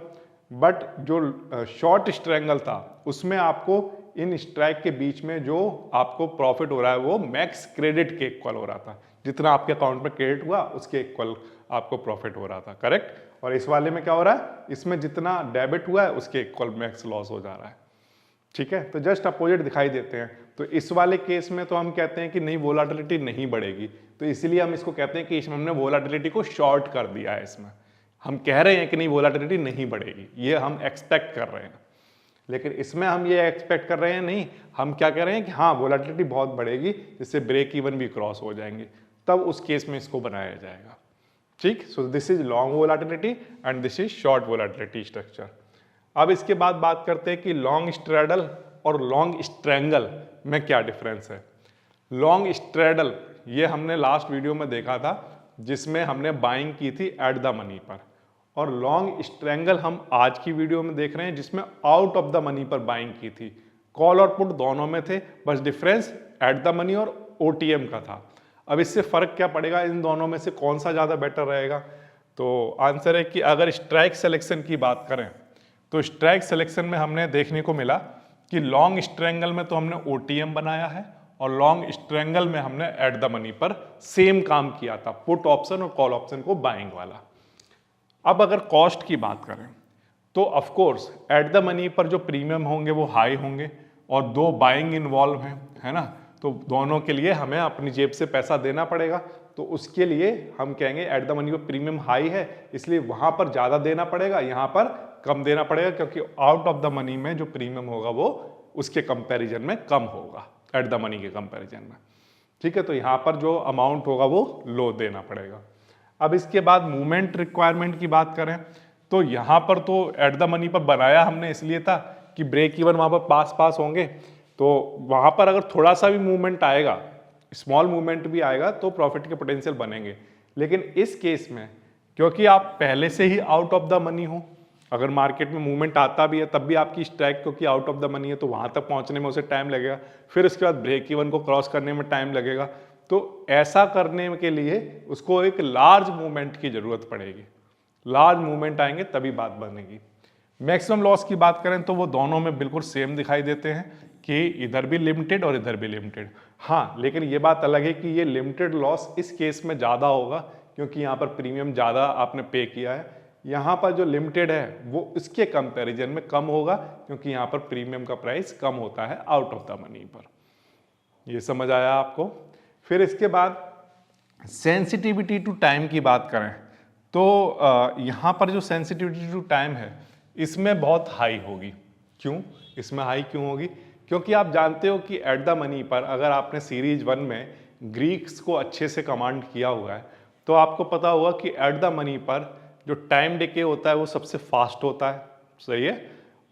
A: बट जो शॉर्ट स्ट्रैंगल था उसमें आपको इन स्ट्राइक के बीच में जो आपको प्रॉफिट हो रहा है वो मैक्स क्रेडिट के इक्वल हो रहा था। जितना आपके अकाउंट में क्रेडिट हुआ उसके इक्वल आपको प्रॉफिट हो रहा था। करेक्ट। और इस वाले में क्या हो रहा है, इसमें जितना डेबिट हुआ है उसके इक्वल मैक्स लॉस हो जा रहा है। ठीक है। तो जस्ट अपोजिट दिखाई देते हैं। तो इस वाले केस में तो हम कहते हैं कि नहीं, वोलाटिलिटी नहीं बढ़ेगी, तो इसलिए हम इसको कहते हैं कि इसमें हमने वोलाटिलिटी को शॉर्ट कर दिया है। इसमें हम कह रहे हैं कि नहीं, वोलाटिलिटी नहीं बढ़ेगी, ये हम एक्सपेक्ट कर रहे हैं। लेकिन इसमें हम ये एक्सपेक्ट कर रहे हैं नहीं, हम क्या कह रहे हैं कि हाँ वोलाटिलिटी बहुत बढ़ेगी जिससे ब्रेक इवन भी क्रॉस हो जाएंगे, तब उस केस में इसको बनाया जाएगा। ठीक। So this is long volatility and this is short volatility structure. अब इसके बाद बात करते हैं कि लॉन्ग स्ट्रैडल और लॉन्ग स्ट्रैंगल में क्या डिफरेंस है। लॉन्ग स्ट्रैडल ये हमने लास्ट वीडियो में देखा था जिसमें हमने बाइंग की थी एट द मनी पर, और लॉन्ग स्ट्रैंगल हम आज की वीडियो में देख रहे हैं जिसमें आउट ऑफ द मनी पर बाइंग की थी। कॉल और पुट दोनों में थे, बस डिफरेंस एट द मनी और ओटीएम का था। अब इससे फर्क क्या पड़ेगा, इन दोनों में से कौन सा ज़्यादा बेटर रहेगा, तो आंसर है कि अगर स्ट्राइक सिलेक्शन की बात करें तो स्ट्राइक सिलेक्शन में हमने देखने को मिला कि लॉन्ग स्ट्रैंगल में तो हमने ओटीएम बनाया है और लॉन्ग स्ट्रैंगल में हमने एट द मनी पर सेम काम किया था, पुट ऑप्शन और कॉल ऑप्शन को बाइंग वाला। अब अगर कॉस्ट की बात करें तो of course at the money पर जो प्रीमियम होंगे वो हाई होंगे और दो बाइंग इन्वॉल्व हैं, है ना, तो दोनों के लिए हमें अपनी जेब से पैसा देना पड़ेगा। तो उसके लिए हम कहेंगे एट द मनी पर प्रीमियम हाई है इसलिए वहां पर ज़्यादा देना पड़ेगा, यहाँ पर कम देना पड़ेगा, क्योंकि आउट ऑफ द मनी में जो प्रीमियम होगा वो उसके कंपैरिजन में कम होगा एट द मनी के कंपैरिजन में। ठीक है। तो यहाँ पर जो अमाउंट होगा वो लो देना पड़ेगा। अब इसके बाद मूवमेंट रिक्वायरमेंट की बात करें तो यहाँ पर तो एट द मनी पर बनाया हमने इसलिए था कि ब्रेक इवन वहाँ पर पास होंगे, तो वहाँ पर अगर थोड़ा सा भी मूवमेंट आएगा, स्मॉल मूवमेंट भी आएगा तो प्रॉफिट के पोटेंशियल बनेंगे। लेकिन इस केस में क्योंकि आप पहले से ही आउट ऑफ द मनी हो, अगर मार्केट में मूवमेंट आता भी है तब भी आपकी स्ट्राइक क्योंकि आउट ऑफ द मनी है तो वहाँ तक पहुँचने में उसे टाइम लगेगा, फिर उसके बाद ब्रेक इवन को क्रॉस करने में टाइम लगेगा। तो ऐसा करने के लिए उसको एक लार्ज मूवमेंट की जरूरत पड़ेगी, लार्ज मूवमेंट आएंगे तभी बात बनेगी। मैक्सिमम लॉस की बात करें तो वो दोनों में बिल्कुल सेम दिखाई देते हैं कि इधर भी लिमिटेड और इधर भी लिमिटेड। हाँ, लेकिन ये बात अलग है कि ये लिमिटेड लॉस इस केस में ज़्यादा होगा क्योंकि यहाँ पर प्रीमियम ज़्यादा आपने पे किया है। यहाँ पर जो लिमिटेड है वो इसके कंपैरिजन में कम होगा क्योंकि यहाँ पर प्रीमियम का प्राइस कम होता है आउट ऑफ द मनी पर। ये समझ आया आपको। फिर इसके बाद सेंसिटिविटी टू टाइम की बात करें तो यहाँ पर जो सेंसिटिविटी टू टाइम है इसमें बहुत हाई होगी। क्यों इसमें हाई क्यों होगी? क्योंकि आप जानते हो कि एट द मनी पर अगर आपने सीरीज 1 में ग्रीक्स को अच्छे से कमांड किया हुआ है तो आपको पता होगा कि एट द मनी पर जो टाइम डिके होता है वो सबसे फास्ट होता है। सही है।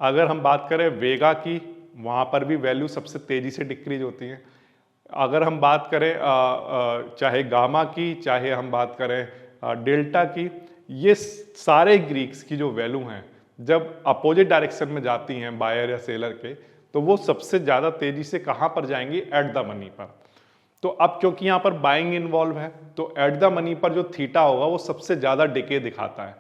A: अगर हम बात करें वेगा की, वहाँ पर भी वैल्यू सबसे तेज़ी से डिक्रीज होती है। अगर हम बात करें चाहे गामा की, चाहे हम बात करें डेल्टा की, ये सारे ग्रीक्स की जो वैल्यू हैं जब अपोजिट डायरेक्शन में जाती हैं बायर या सेलर के, तो वो सबसे ज़्यादा तेज़ी से कहाँ पर जाएंगी? एट द मनी पर। तो अब क्योंकि यहाँ पर बाइंग इन्वॉल्व है तो एट द मनी पर जो थीटा होगा वो सबसे ज़्यादा डिके दिखाता है।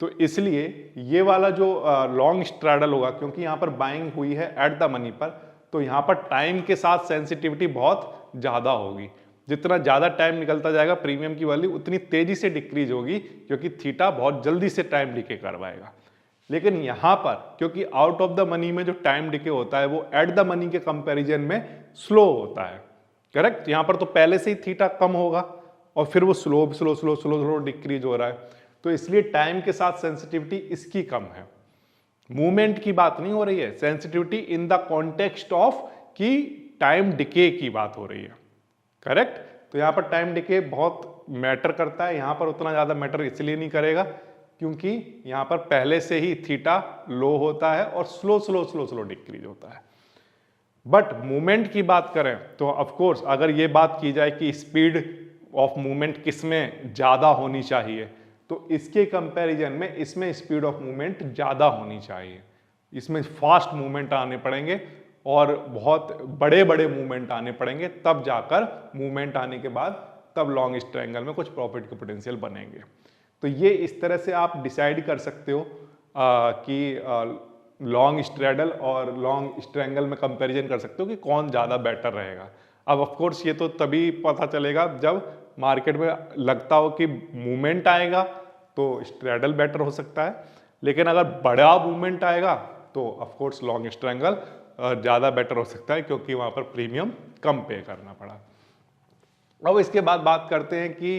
A: तो इसलिए ये वाला जो लॉन्ग स्ट्रैडल होगा, क्योंकि यहाँ पर बाइंग हुई है एट द मनी पर, तो यहाँ पर टाइम के साथ सेंसिटिविटी बहुत ज़्यादा होगी। जितना ज़्यादा टाइम निकलता जाएगा प्रीमियम की वैल्यू उतनी तेज़ी से डिक्रीज होगी, क्योंकि थीटा बहुत जल्दी से टाइम डिके करवाएगा। लेकिन यहाँ पर क्योंकि आउट ऑफ द मनी में जो टाइम डिके होता है वो एट द मनी के कंपैरिजन में स्लो होता है। करेक्ट। यहाँ पर तो पहले से ही थीटा कम होगा और फिर वो slow slow slow slow slow decrease हो रहा है, तो इसलिए टाइम के साथ सेंसिटिविटी इसकी कम है। मूवमेंट की बात नहीं हो रही है, sensitivity in the context of कि टाइम डिके की बात हो रही है। करेक्ट। तो यहाँ पर टाइम डिके बहुत मैटर करता है, यहाँ पर उतना ज़्यादा मैटर इसलिए नहीं करेगा क्योंकि यहाँ पर पहले से ही थीटा लो होता है और slow slow slow slow decrease होता है। बट मूवमेंट की बात करें तो ऑफ कोर्स अगर ये बात की जाए कि स्पीड ऑफ मूवमेंट किसमें ज़्यादा होनी चाहिए, तो इसके कंपैरिजन में इसमें स्पीड ऑफ मूवमेंट ज़्यादा होनी चाहिए। इसमें फास्ट मूवमेंट आने पड़ेंगे और बहुत बड़े बड़े मूवमेंट आने पड़ेंगे, तब जाकर मूवमेंट आने के बाद तब लॉन्ग ट्रायंगल में कुछ प्रॉफिट के पोटेंशियल बनेंगे। तो ये इस तरह से आप डिसाइड कर सकते हो कि लॉन्ग स्ट्रैडल और लॉन्ग स्ट्रैंगल में कंपैरिजन कर सकते हो कि कौन ज़्यादा बेटर रहेगा। अब ऑफ कोर्स ये तो तभी पता चलेगा जब मार्केट में लगता हो कि मूवमेंट आएगा तो स्ट्रैडल बेटर हो सकता है, लेकिन अगर बड़ा मूवमेंट आएगा तो ऑफ कोर्स लॉन्ग स्ट्रैंगल ज़्यादा बेटर हो सकता है, क्योंकि वहाँ पर प्रीमियम कम पे करना पड़ा। अब इसके बाद बात करते हैं कि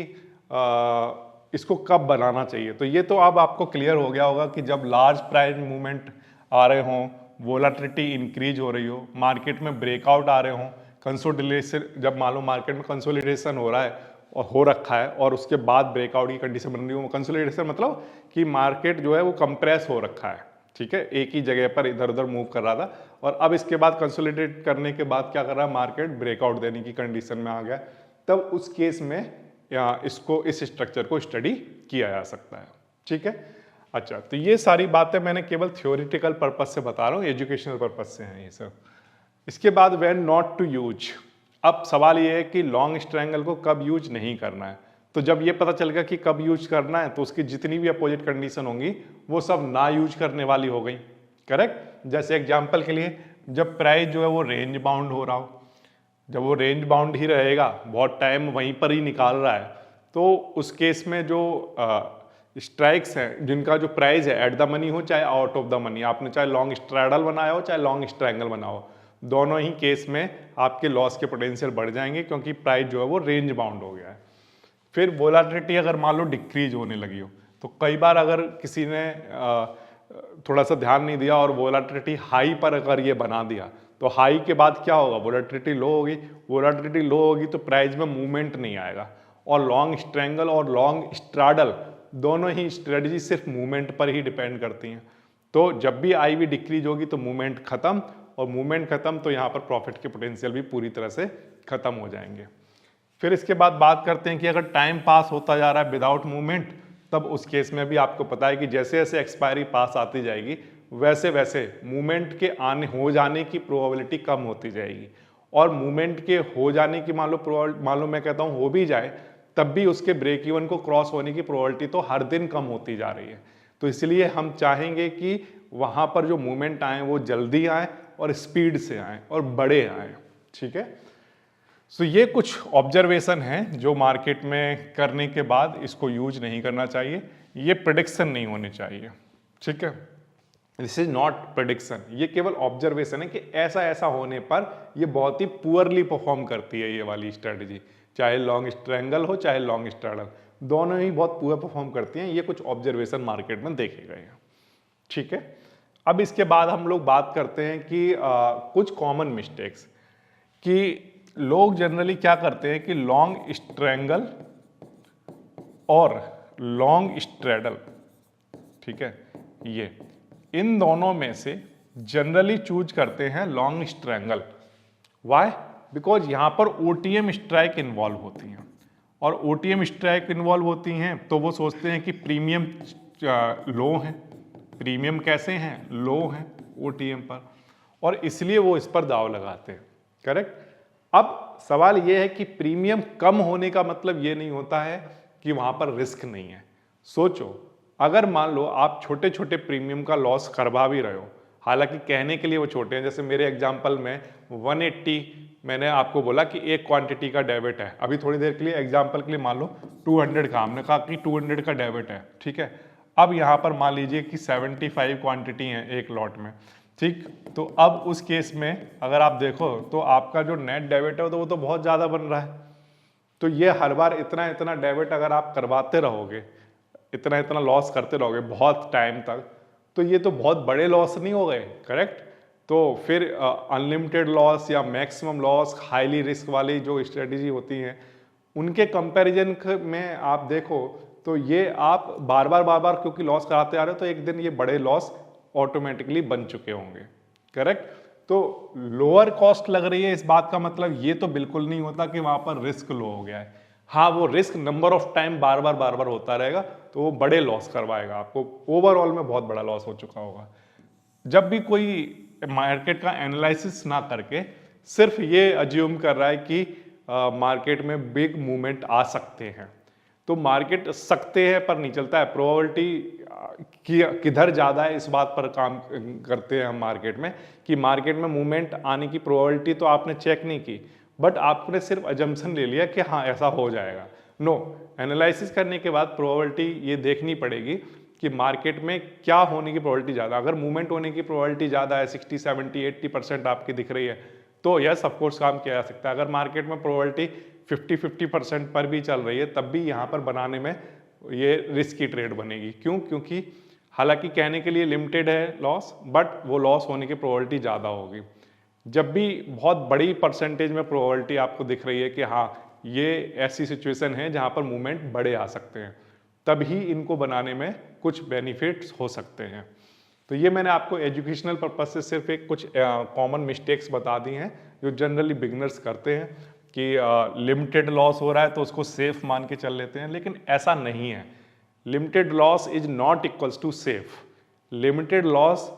A: इसको कब बनाना चाहिए। तो ये तो अब आपको क्लियर हो गया होगा कि जब लार्ज प्राइस मूवमेंट आ रहे हों, वोलाटिलिटी इंक्रीज हो रही हो, मार्केट में ब्रेकआउट आ रहे हों, कंसोलिडेशन, जब मालूम मार्केट में कंसोलिडेशन हो रहा है और हो रखा है और उसके बाद ब्रेकआउट की कंडीशन बन रही हो। कंसोलिडेशन मतलब कि मार्केट जो है वो कंप्रेस हो रखा है, ठीक है, एक ही जगह पर इधर उधर मूव कर रहा था और अब इसके बाद कंसोलिडेट करने के बाद क्या कर रहा है, मार्केट ब्रेकआउट देने की कंडीशन में आ गया। तब उस केस में इसको इस स्ट्रक्चर को स्टडी किया जा सकता है। ठीक है। अच्छा, तो ये सारी बातें मैंने केवल थ्योरेटिकल पर्पज से बता रहा हूँ, एजुकेशनल पर्पज से हैं ये सब। इसके बाद व्हेन नॉट टू यूज। अब सवाल ये है कि लॉन्ग ट्रायंगल को कब यूज नहीं करना है। तो जब ये पता चल गया कि कब यूज करना है तो उसकी जितनी भी अपोजिट कंडीशन होंगी वो सब ना यूज करने वाली हो गई। करेक्ट। जैसे एग्जाम्पल के लिए जब प्राइस जो है वो रेंज बाउंड हो रहा हो, जब वो रेंज बाउंड ही रहेगा, बहुत टाइम वहीं पर ही निकाल रहा है, तो उस केस में जो स्ट्राइक्स हैं जिनका जो प्राइस है एट द मनी हो चाहे आउट ऑफ द मनी, आपने चाहे लॉन्ग स्ट्रैडल बनाया हो चाहे लॉन्ग ट्रायंगल बनाया हो, दोनों ही केस में आपके लॉस के पोटेंशियल बढ़ जाएंगे क्योंकि प्राइस जो है वो रेंज बाउंड हो गया है। फिर वोलाटिलिटी अगर मान लो डिक्रीज होने लगी हो, तो कई बार अगर किसी ने थोड़ा सा ध्यान नहीं दिया और वोलाटिलिटी हाई पर अगर ये बना दिया, तो हाई के बाद क्या होगा, वोलाटिलिटी लो होगी। वोलाटिलिटी लो होगी तो प्राइस में मूवमेंट नहीं आएगा। और लॉन्ग ट्रायंगल और लॉन्ग स्ट्रैडल दोनों ही स्ट्रेटजी सिर्फ मूवमेंट पर ही डिपेंड करती हैं। तो जब भी आई वी डिक्रीज होगी तो मूवमेंट खत्म, और मूवमेंट खत्म तो यहाँ पर प्रॉफिट के पोटेंशियल भी पूरी तरह से खत्म हो जाएंगे। फिर इसके बाद बात करते हैं कि अगर टाइम पास होता जा रहा है विदाउट मूवमेंट, तब उस केस में भी आपको पता है कि जैसे जैसे एक्सपायरी पास आती जाएगी वैसे वैसे मूवमेंट के आने हो जाने की प्रोबेबिलिटी कम होती जाएगी। और मूवमेंट के हो जाने की मान लो मैं कहता हूँ हो भी जाए, तब भी उसके ब्रेक इवन को क्रॉस होने की प्रोबेबिलिटी तो हर दिन कम होती जा रही है। तो इसलिए हम चाहेंगे कि वहाँ पर जो मूवमेंट आए वो जल्दी आए और स्पीड से आए और बड़े आए। ठीक है। सो ये कुछ ऑब्जर्वेशन हैं जो मार्केट में करने के बाद इसको यूज नहीं करना चाहिए, ये प्रेडिक्शन नहीं होनी चाहिए। ठीक है। दिस इज नॉट प्रेडिक्शन, ये केवल ऑब्जर्वेशन है कि ऐसा ऐसा होने पर ये बहुत ही पुअरली परफॉर्म करती है ये वाली स्ट्रेटजी, चाहे लॉन्ग ट्रायंगल हो चाहे लॉन्ग स्ट्रैडल, दोनों ही बहुत पुअर परफॉर्म करती हैं। ये कुछ ऑब्जर्वेशन मार्केट में देखे गए हैं। ठीक है, अब इसके बाद हम लोग बात करते हैं कि कुछ कॉमन मिस्टेक्स, कि लोग जनरली क्या करते हैं कि लॉन्ग ट्रायंगल और लॉन्ग स्ट्रैडल, ठीक है, ये इन दोनों में से जनरली चूज करते हैं लॉन्ग ट्रायंगल। व्हाई? बिकॉज यहां पर ओटीएम स्ट्राइक इन्वॉल्व होती हैं, और ओटीएम स्ट्राइक इन्वॉल्व होती हैं तो वो सोचते हैं कि प्रीमियम लो है, प्रीमियम कैसे हैं, लो हैं ओटीएम पर, और इसलिए वो इस पर दाव लगाते हैं। करेक्ट। अब सवाल ये है कि प्रीमियम कम होने का मतलब ये नहीं होता है कि वहां पर रिस्क नहीं है। सोचो, अगर मान लो आप छोटे छोटे प्रीमियम का लॉस करवा भी रहे हो, हालांकि कहने के लिए वो छोटे हैं, जैसे मेरे एग्जांपल में 180 मैंने आपको बोला कि एक क्वांटिटी का डेबिट है, अभी थोड़ी देर के लिए एग्जांपल के लिए मान लो 200 का, हमने कहा कि 200 का डेबिट है। ठीक है, अब यहाँ पर मान लीजिए कि 75 क्वांटिटी है एक लॉट में। ठीक, तो अब उस केस में अगर आप देखो तो आपका जो नेट डेबिट है तो वो तो बहुत ज़्यादा बन रहा है। तो ये हर बार इतना इतना डेबिट अगर आप करवाते रहोगे, इतना इतना लॉस करते रहोगे बहुत टाइम तक, तो ये तो बहुत बड़े लॉस नहीं हो गए। करेक्ट। तो फिर अनलिमिटेड लॉस या मैक्सिमम लॉस, हाईली रिस्क वाली जो स्ट्रेटजी होती हैं, उनके कंपैरिजन में आप देखो तो ये आप बार बार क्योंकि लॉस कराते आ रहे हो तो एक दिन ये बड़े लॉस ऑटोमेटिकली बन चुके होंगे। करेक्ट। तो लोअर कॉस्ट लग रही है, इस बात का मतलब ये तो बिल्कुल नहीं होता कि वहां पर रिस्क लो हो गया है। हाँ, वो रिस्क नंबर ऑफ टाइम बार बार होता रहेगा तो वो बड़े लॉस करवाएगा आपको, ओवरऑल में बहुत बड़ा लॉस हो चुका होगा। जब भी कोई मार्केट का एनालिसिस ना करके सिर्फ ये अज्यूम कर रहा है कि मार्केट में बिग मूवमेंट आ सकते हैं, तो मार्केट सकते हैं पर नहीं चलता है। प्रोबेबिलिटी किधर ज़्यादा है इस बात पर काम करते हैं हम मार्केट में, कि मार्केट में मूवमेंट आने की प्रोबेबिलिटी तो आपने चेक नहीं की, बट आपने सिर्फ अजम्पशन ले लिया कि हाँ ऐसा हो जाएगा। नो, एनालिसिस करने के बाद प्रोबेबिलिटी ये देखनी पड़ेगी कि मार्केट में क्या होने की प्रोबेबिलिटी ज़्यादा। अगर मूवमेंट होने की प्रोबेबिलिटी ज़्यादा है, 60, 70, 80% आपकी दिख रही है, तो यस ऑफकोर्स काम किया जा सकता है। अगर मार्केट में प्रोबेबिलिटी 50% पर भी चल रही है, तब भी यहाँ पर बनाने में ये रिस्की ट्रेड बनेगी। क्यों? क्योंकि हालांकि कहने के लिए लिमिटेड है लॉस, बट वो लॉस होने की प्रोबेबिलिटी ज़्यादा होगी। जब भी बहुत बड़ी परसेंटेज में प्रोबेबिलिटी आपको दिख रही है कि हाँ ये ऐसी सिचुएशन है जहाँ पर मूवमेंट बड़े आ सकते हैं, तभी इनको बनाने में कुछ बेनिफिट्स हो सकते हैं। तो ये मैंने आपको एजुकेशनल पर्पज से सिर्फ एक कुछ कॉमन मिस्टेक्स बता दी हैं जो जनरली बिगनर्स करते हैं, कि लिमिटेड लॉस हो रहा है तो उसको सेफ मान के चल लेते हैं, लेकिन ऐसा नहीं है। Limited loss is not equals to safe. Limited loss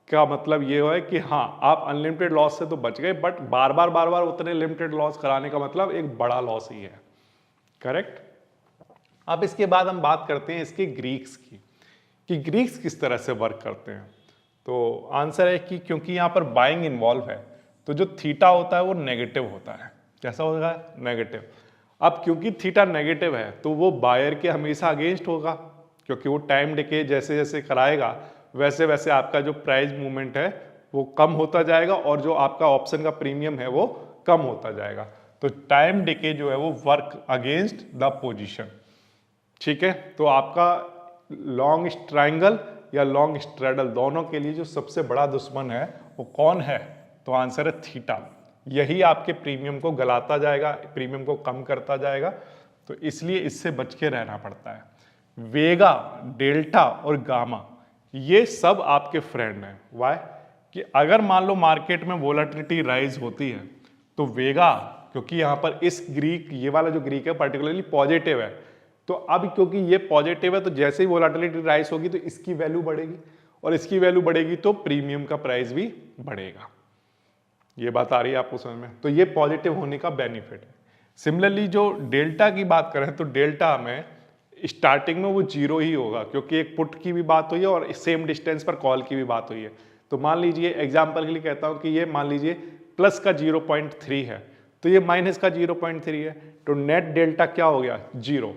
A: का मतलब ये है कि हाँ आप अनलिमिटेड लॉस से तो बच गए, बट बार बार उतने लिमिटेड लॉस कराने का मतलब एक बड़ा लॉस ही है। करेक्ट। अब इसके बाद हम बात करते हैं इसके ग्रीक्स की, कि ग्रीक्स किस तरह से वर्क करते हैं। तो आंसर है कि क्योंकि यहाँ पर बाइंग इन्वॉल्व है, तो जो थीटा होता है वो नेगेटिव होता है। कैसा होगा? नेगेटिव। अब क्योंकि थीटा नेगेटिव है तो वो बायर के हमेशा अगेंस्ट होगा, क्योंकि वो टाइम डिके जैसे जैसे कराएगा वैसे वैसे आपका जो प्राइस मूवमेंट है वो कम होता जाएगा, और जो आपका ऑप्शन का प्रीमियम है वो कम होता जाएगा। तो टाइम डिके जो है वो वर्क अगेंस्ट द पोजीशन। ठीक है, तो आपका लॉन्ग ट्रायंगल या लॉन्ग स्ट्रैडल दोनों के लिए जो सबसे बड़ा दुश्मन है वो कौन है? तो आंसर है थीटा। यही आपके प्रीमियम को गलाता जाएगा, प्रीमियम को कम करता जाएगा, तो इसलिए इससे बच के रहना पड़ता है। वेगा, डेल्टा और गामा ये सब आपके फ्रेंड हैं। वाई? कि अगर मान लो मार्केट में वोलेटिलिटी राइज होती है तो वेगा, क्योंकि यहाँ पर इस ग्रीक, ये वाला जो ग्रीक है पर्टिकुलरली पॉजिटिव है, तो अब क्योंकि ये पॉजिटिव है तो जैसे ही वोलेटिलिटी राइज होगी तो इसकी वैल्यू बढ़ेगी, और इसकी वैल्यू बढ़ेगी तो प्रीमियम का प्राइस भी बढ़ेगा। ये बात आ रही है आपको समझ में? तो ये पॉजिटिव होने का बेनिफिट है। सिमिलरली जो डेल्टा की बात करें तो डेल्टा में स्टार्टिंग में वो जीरो ही होगा, क्योंकि एक पुट की भी बात हुई है और सेम डिस्टेंस पर कॉल की भी बात हुई है। तो मान लीजिए एग्जांपल के लिए कहता हूं कि ये मान लीजिए प्लस का 0.3 है, तो ये माइनस का 0.3 है, तो नेट डेल्टा क्या हो गया? जीरो।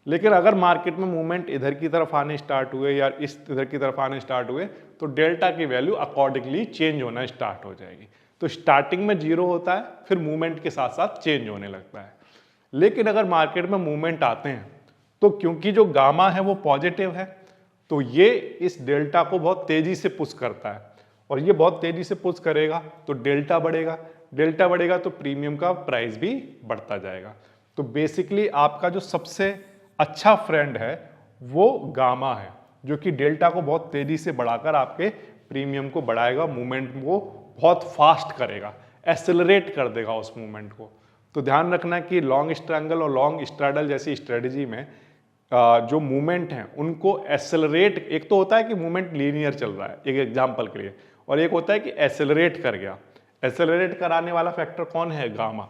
A: लेकिन अगर मार्केट में मूवमेंट इधर की तरफ आने स्टार्ट हुए या इस इधर की तरफ आने स्टार्ट हुए तो डेल्टा की वैल्यू अकॉर्डिंगली चेंज होना स्टार्ट हो जाएगी। तो स्टार्टिंग में जीरो होता है, फिर मूवमेंट के साथ साथ चेंज होने लगता है। लेकिन अगर मार्केट में मूवमेंट आते हैं तो क्योंकि जो गामा है वो पॉजिटिव है, तो ये इस डेल्टा को बहुत तेजी से पुश करता है, और ये बहुत तेजी से पुश करेगा तो डेल्टा बढ़ेगा, डेल्टा बढ़ेगा तो प्रीमियम का प्राइस भी बढ़ता जाएगा। तो बेसिकली आपका जो सबसे अच्छा फ्रेंड है वो गामा है, जो कि डेल्टा को बहुत तेजी से बढ़ाकर आपके प्रीमियम को बढ़ाएगा, मूवमेंट को बहुत फास्ट करेगा, एक्सेलरेट कर देगा उस मूवमेंट को। तो ध्यान रखना कि लॉन्ग स्ट्रैंगल और लॉन्ग स्ट्रैडल जैसी स्ट्रेटजी में जो मूवमेंट हैं उनको एक्सेलरेट, एक तो होता है कि मूवमेंट लीनियर चल रहा है एक एग्जांपल के लिए, और एक होता है कि एक्सेलरेट कर गया। एक्सेलरेट कराने वाला फैक्टर कौन है? गामा।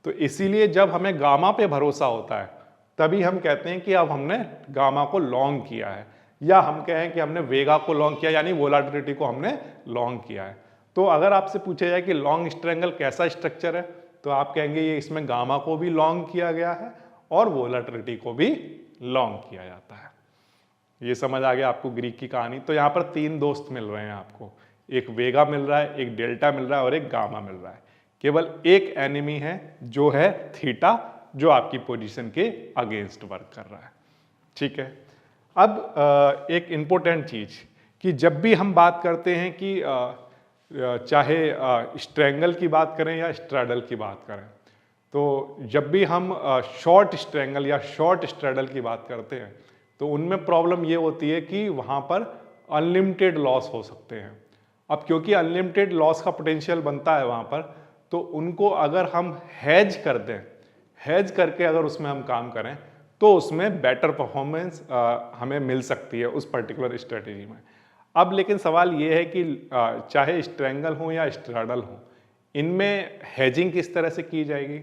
A: तो इसीलिए जब हमें गामा पे भरोसा होता है तभी हम कहते हैं कि अब हमने गामा को लॉन्ग किया है, या हम कहें कि हमने वेगा को लॉन्ग किया, यानी वोलाटिलिटी को हमने लॉन्ग किया है। तो अगर आपसे पूछा जाए कि लॉन्ग स्ट्रैंगल कैसा स्ट्रक्चर है, तो आप कहेंगे ये इसमें गामा को भी लॉन्ग किया गया है और वोलाटिलिटी को भी लॉन्ग किया जाता है। ये समझ आ गया आपको ग्रीक की कहानी। तो यहाँ पर तीन दोस्त मिल रहे हैं आपको, एक वेगा मिल रहा है, एक डेल्टा मिल रहा है और एक गामा मिल रहा है। केवल एक एनिमी है जो है थीटा, जो आपकी पोजीशन के अगेंस्ट वर्क कर रहा है। ठीक है। अब एक इंपॉर्टेंट चीज कि जब भी हम बात करते हैं कि चाहे स्ट्रैंगल की बात करें या स्ट्रैडल की बात करें, तो जब भी हम शॉर्ट स्ट्रैंगल या शॉर्ट स्ट्रैडल की बात करते हैं तो उनमें प्रॉब्लम ये होती है कि वहाँ पर अनलिमिटेड लॉस हो सकते हैं। अब क्योंकि अनलिमिटेड लॉस का पोटेंशियल बनता है वहाँ पर, तो उनको अगर हम हैज कर दें, हैज करके अगर उसमें हम काम करें तो उसमें बेटर परफॉर्मेंस हमें मिल सकती है उस पर्टिकुलर स्ट्रेटेजी में। अब लेकिन सवाल ये है कि चाहे स्ट्रैंगल हो या स्ट्रैडल हो, इनमें हैजिंग किस तरह से की जाएगी।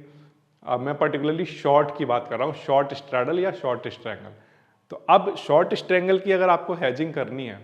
A: अब मैं पर्टिकुलरली शॉर्ट की बात कर रहा हूँ, शॉर्ट स्ट्रैडल या शॉर्ट स्ट्रैंगल। तो अब शॉर्ट स्ट्रैंगल की अगर आपको हैजिंग करनी है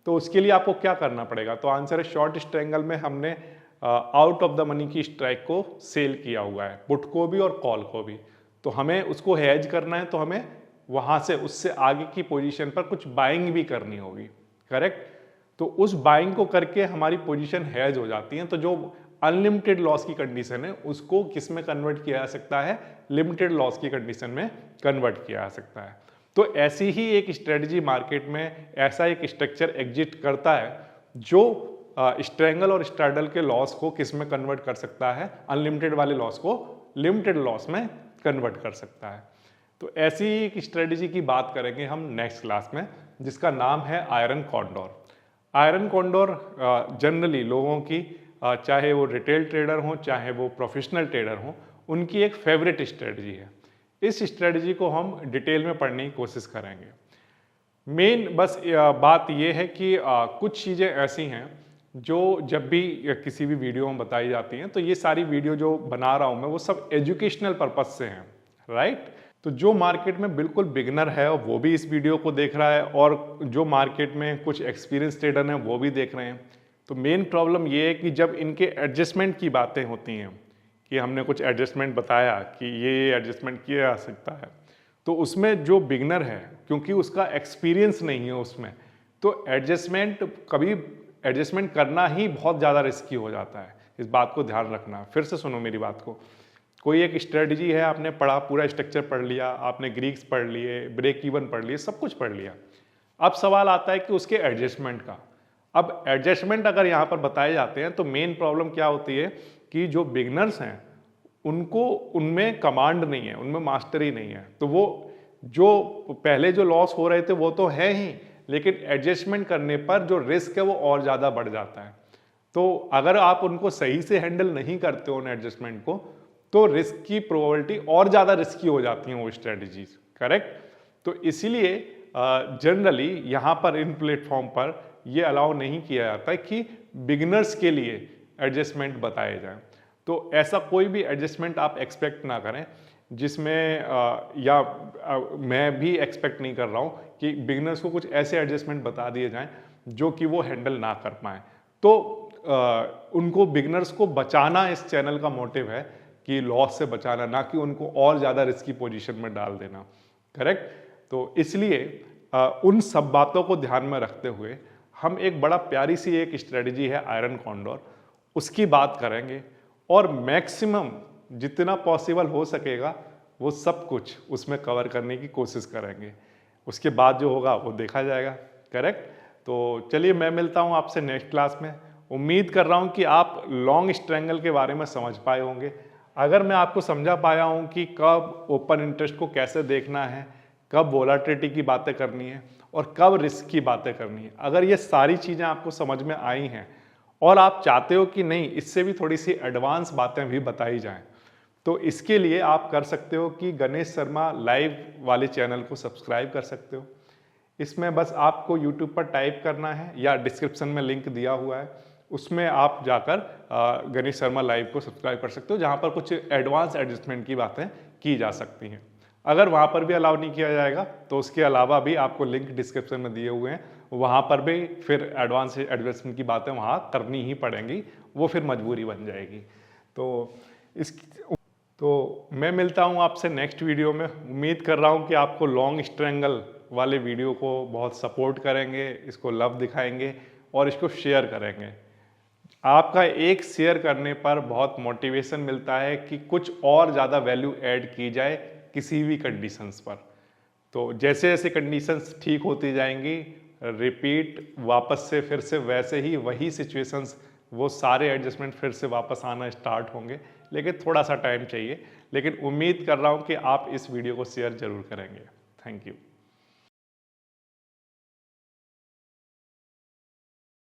A: तो उसके लिए आपको क्या करना पड़ेगा? तो आंसर है शॉर्ट स्ट्रैंगल में हमने आउट ऑफ द मनी की स्ट्राइक को सेल किया हुआ है, पुट को भी और कॉल को भी। तो हमें उसको हैज करना है तो हमें वहां से उससे आगे की पोजीशन पर कुछ बाइंग भी करनी होगी, करेक्ट। तो उस बाइंग को करके हमारी पोजीशन हैज हो जाती है। तो जो अनलिमिटेड लॉस की कंडीशन है उसको किस में कन्वर्ट किया जा सकता है? लिमिटेड लॉस की कंडीशन में कन्वर्ट किया जा सकता है। तो ऐसी ही एक स्ट्रेटजी मार्केट में, ऐसा एक स्ट्रक्चर एग्जिस्ट करता है जो स्ट्रैंगल और स्ट्रैडल के लॉस को किस में कन्वर्ट कर सकता है? अनलिमिटेड वाले लॉस को लिमिटेड लॉस में कन्वर्ट कर सकता है। तो ऐसी एक स्ट्रेटजी की बात करेंगे हम नेक्स्ट क्लास में, जिसका नाम है iron condor. Iron condor generally लोगों की, चाहे वो रिटेल ट्रेडर हो चाहे वो प्रोफेशनल ट्रेडर हो, उनकी एक फेवरेट स्ट्रेटजी है। इस स्ट्रेटजी को हम डिटेल में पढ़ने की कोशिश करेंगे। मेन बस बात यह है कि कुछ चीज़ें ऐसी हैं जो जब भी किसी भी वीडियो में बताई जाती हैं, तो ये सारी वीडियो जो बना रहा हूँ मैं वो सब एजुकेशनल पर्पज से हैं, राइट। तो जो मार्केट में बिल्कुल बिगनर है वो भी इस वीडियो को देख रहा है, और जो मार्केट में कुछ एक्सपीरियंस ट्रेडर हैं वो भी देख रहे हैं। तो मेन प्रॉब्लम ये है कि जब इनके एडजस्टमेंट की बातें होती हैं कि हमने कुछ एडजस्टमेंट बताया कि ये एडजस्टमेंट किया जा सकता है, तो उसमें जो बिगनर है क्योंकि उसका एक्सपीरियंस नहीं है उसमें, तो एडजस्टमेंट करना ही बहुत ज़्यादा रिस्की हो जाता है। इस बात को ध्यान रखना। फिर से सुनो मेरी बात को। कोई एक स्ट्रेटजी है, आपने पढ़ा, पूरा स्ट्रक्चर पढ़ लिया, आपने ग्रीक्स पढ़ लिए, ब्रेक इवन पढ़ लिए, सब कुछ पढ़ लिया। अब सवाल आता है कि उसके एडजस्टमेंट का। अब एडजस्टमेंट अगर यहाँ पर बताए जाते हैं तो मेन प्रॉब्लम क्या होती है कि जो बिगनर्स हैं उनको उनमें कमांड नहीं है, उनमें मास्टरी नहीं है। तो वो जो पहले जो लॉस हो रहे थे वो तो है ही, लेकिन एडजस्टमेंट करने पर जो रिस्क है वो और ज़्यादा बढ़ जाता है। तो अगर आप उनको सही से हैंडल नहीं करते हो उन एडजस्टमेंट को, तो रिस्क की प्रोबेबिलिटी और ज़्यादा रिस्की हो जाती हैं वो स्ट्रेटजीज, करेक्ट। तो इसीलिए जनरली यहाँ पर इन प्लेटफॉर्म पर ये अलाउ नहीं किया जाता है कि बिगिनर्स के लिए एडजस्टमेंट बताए जाएं। तो ऐसा कोई भी एडजस्टमेंट आप एक्सपेक्ट ना करें जिसमें मैं भी एक्सपेक्ट नहीं कर रहा हूँ कि बिगिनर्स को कुछ ऐसे एडजस्टमेंट बता दिए जाएं जो कि वो हैंडल ना कर पाएँ। तो उनको बिगिनर्स को बचाना इस चैनल का मोटिव है कि लॉस से बचाना, ना कि उनको और ज़्यादा रिस्की पोजीशन में डाल देना, करेक्ट। तो इसलिए उन सब बातों को ध्यान में रखते हुए हम एक बड़ा प्यारी सी एक स्ट्रेटजी है आयरन कॉन्डोर, उसकी बात करेंगे और मैक्सिमम जितना पॉसिबल हो सकेगा वो सब कुछ उसमें कवर करने की कोशिश करेंगे। उसके बाद जो होगा वो देखा जाएगा। करेक्ट। तो चलिए मैं मिलता हूँ आपसे नेक्स्ट क्लास में। उम्मीद कर रहा हूँ कि आप लॉन्ग ट्रायंगल के बारे में समझ पाए होंगे। अगर मैं आपको समझा पाया हूँ कि कब ओपन इंटरेस्ट को कैसे देखना है, कब वोलेटिलिटी की बातें करनी है और कब रिस्क की बातें करनी है, अगर ये सारी चीज़ें आपको समझ में आई हैं और आप चाहते हो कि नहीं इससे भी थोड़ी सी एडवांस बातें भी बताई जाएं, तो इसके लिए आप कर सकते हो कि गणेश शर्मा लाइव वाले चैनल को सब्सक्राइब कर सकते हो। इसमें बस आपको यूट्यूब पर टाइप करना है या डिस्क्रिप्शन में लिंक दिया हुआ है, उसमें आप जाकर गणेश शर्मा लाइव को सब्सक्राइब कर सकते हो, जहाँ पर कुछ एडवांस एडजस्टमेंट की बातें की जा सकती हैं। अगर वहाँ पर भी अलाउ नहीं किया जाएगा तो उसके अलावा भी आपको लिंक डिस्क्रिप्शन में दिए हुए हैं, वहाँ पर भी फिर एडवांस एडजस्टमेंट की बातें वहाँ करनी ही पड़ेंगी, वो फिर मजबूरी बन जाएगी। तो मैं मिलता हूँ आपसे नेक्स्ट वीडियो में। उम्मीद कर रहा हूँ कि आपको लॉन्ग ट्रायंगल वाले वीडियो को बहुत सपोर्ट करेंगे, इसको लव दिखाएंगे और इसको शेयर करेंगे। आपका एक शेयर करने पर बहुत मोटिवेशन मिलता है कि कुछ और ज़्यादा वैल्यू ऐड की जाए किसी भी कंडीशंस पर। तो जैसे जैसे कंडीशंस ठीक होती जाएंगी, रिपीट वापस से फिर से वैसे ही वही सिचुएशंस, वो सारे एडजस्टमेंट फिर से वापस आना स्टार्ट होंगे, लेकिन थोड़ा सा टाइम चाहिए। लेकिन उम्मीद कर रहा हूँ कि आप इस वीडियो को शेयर जरूर करेंगे। Thank you.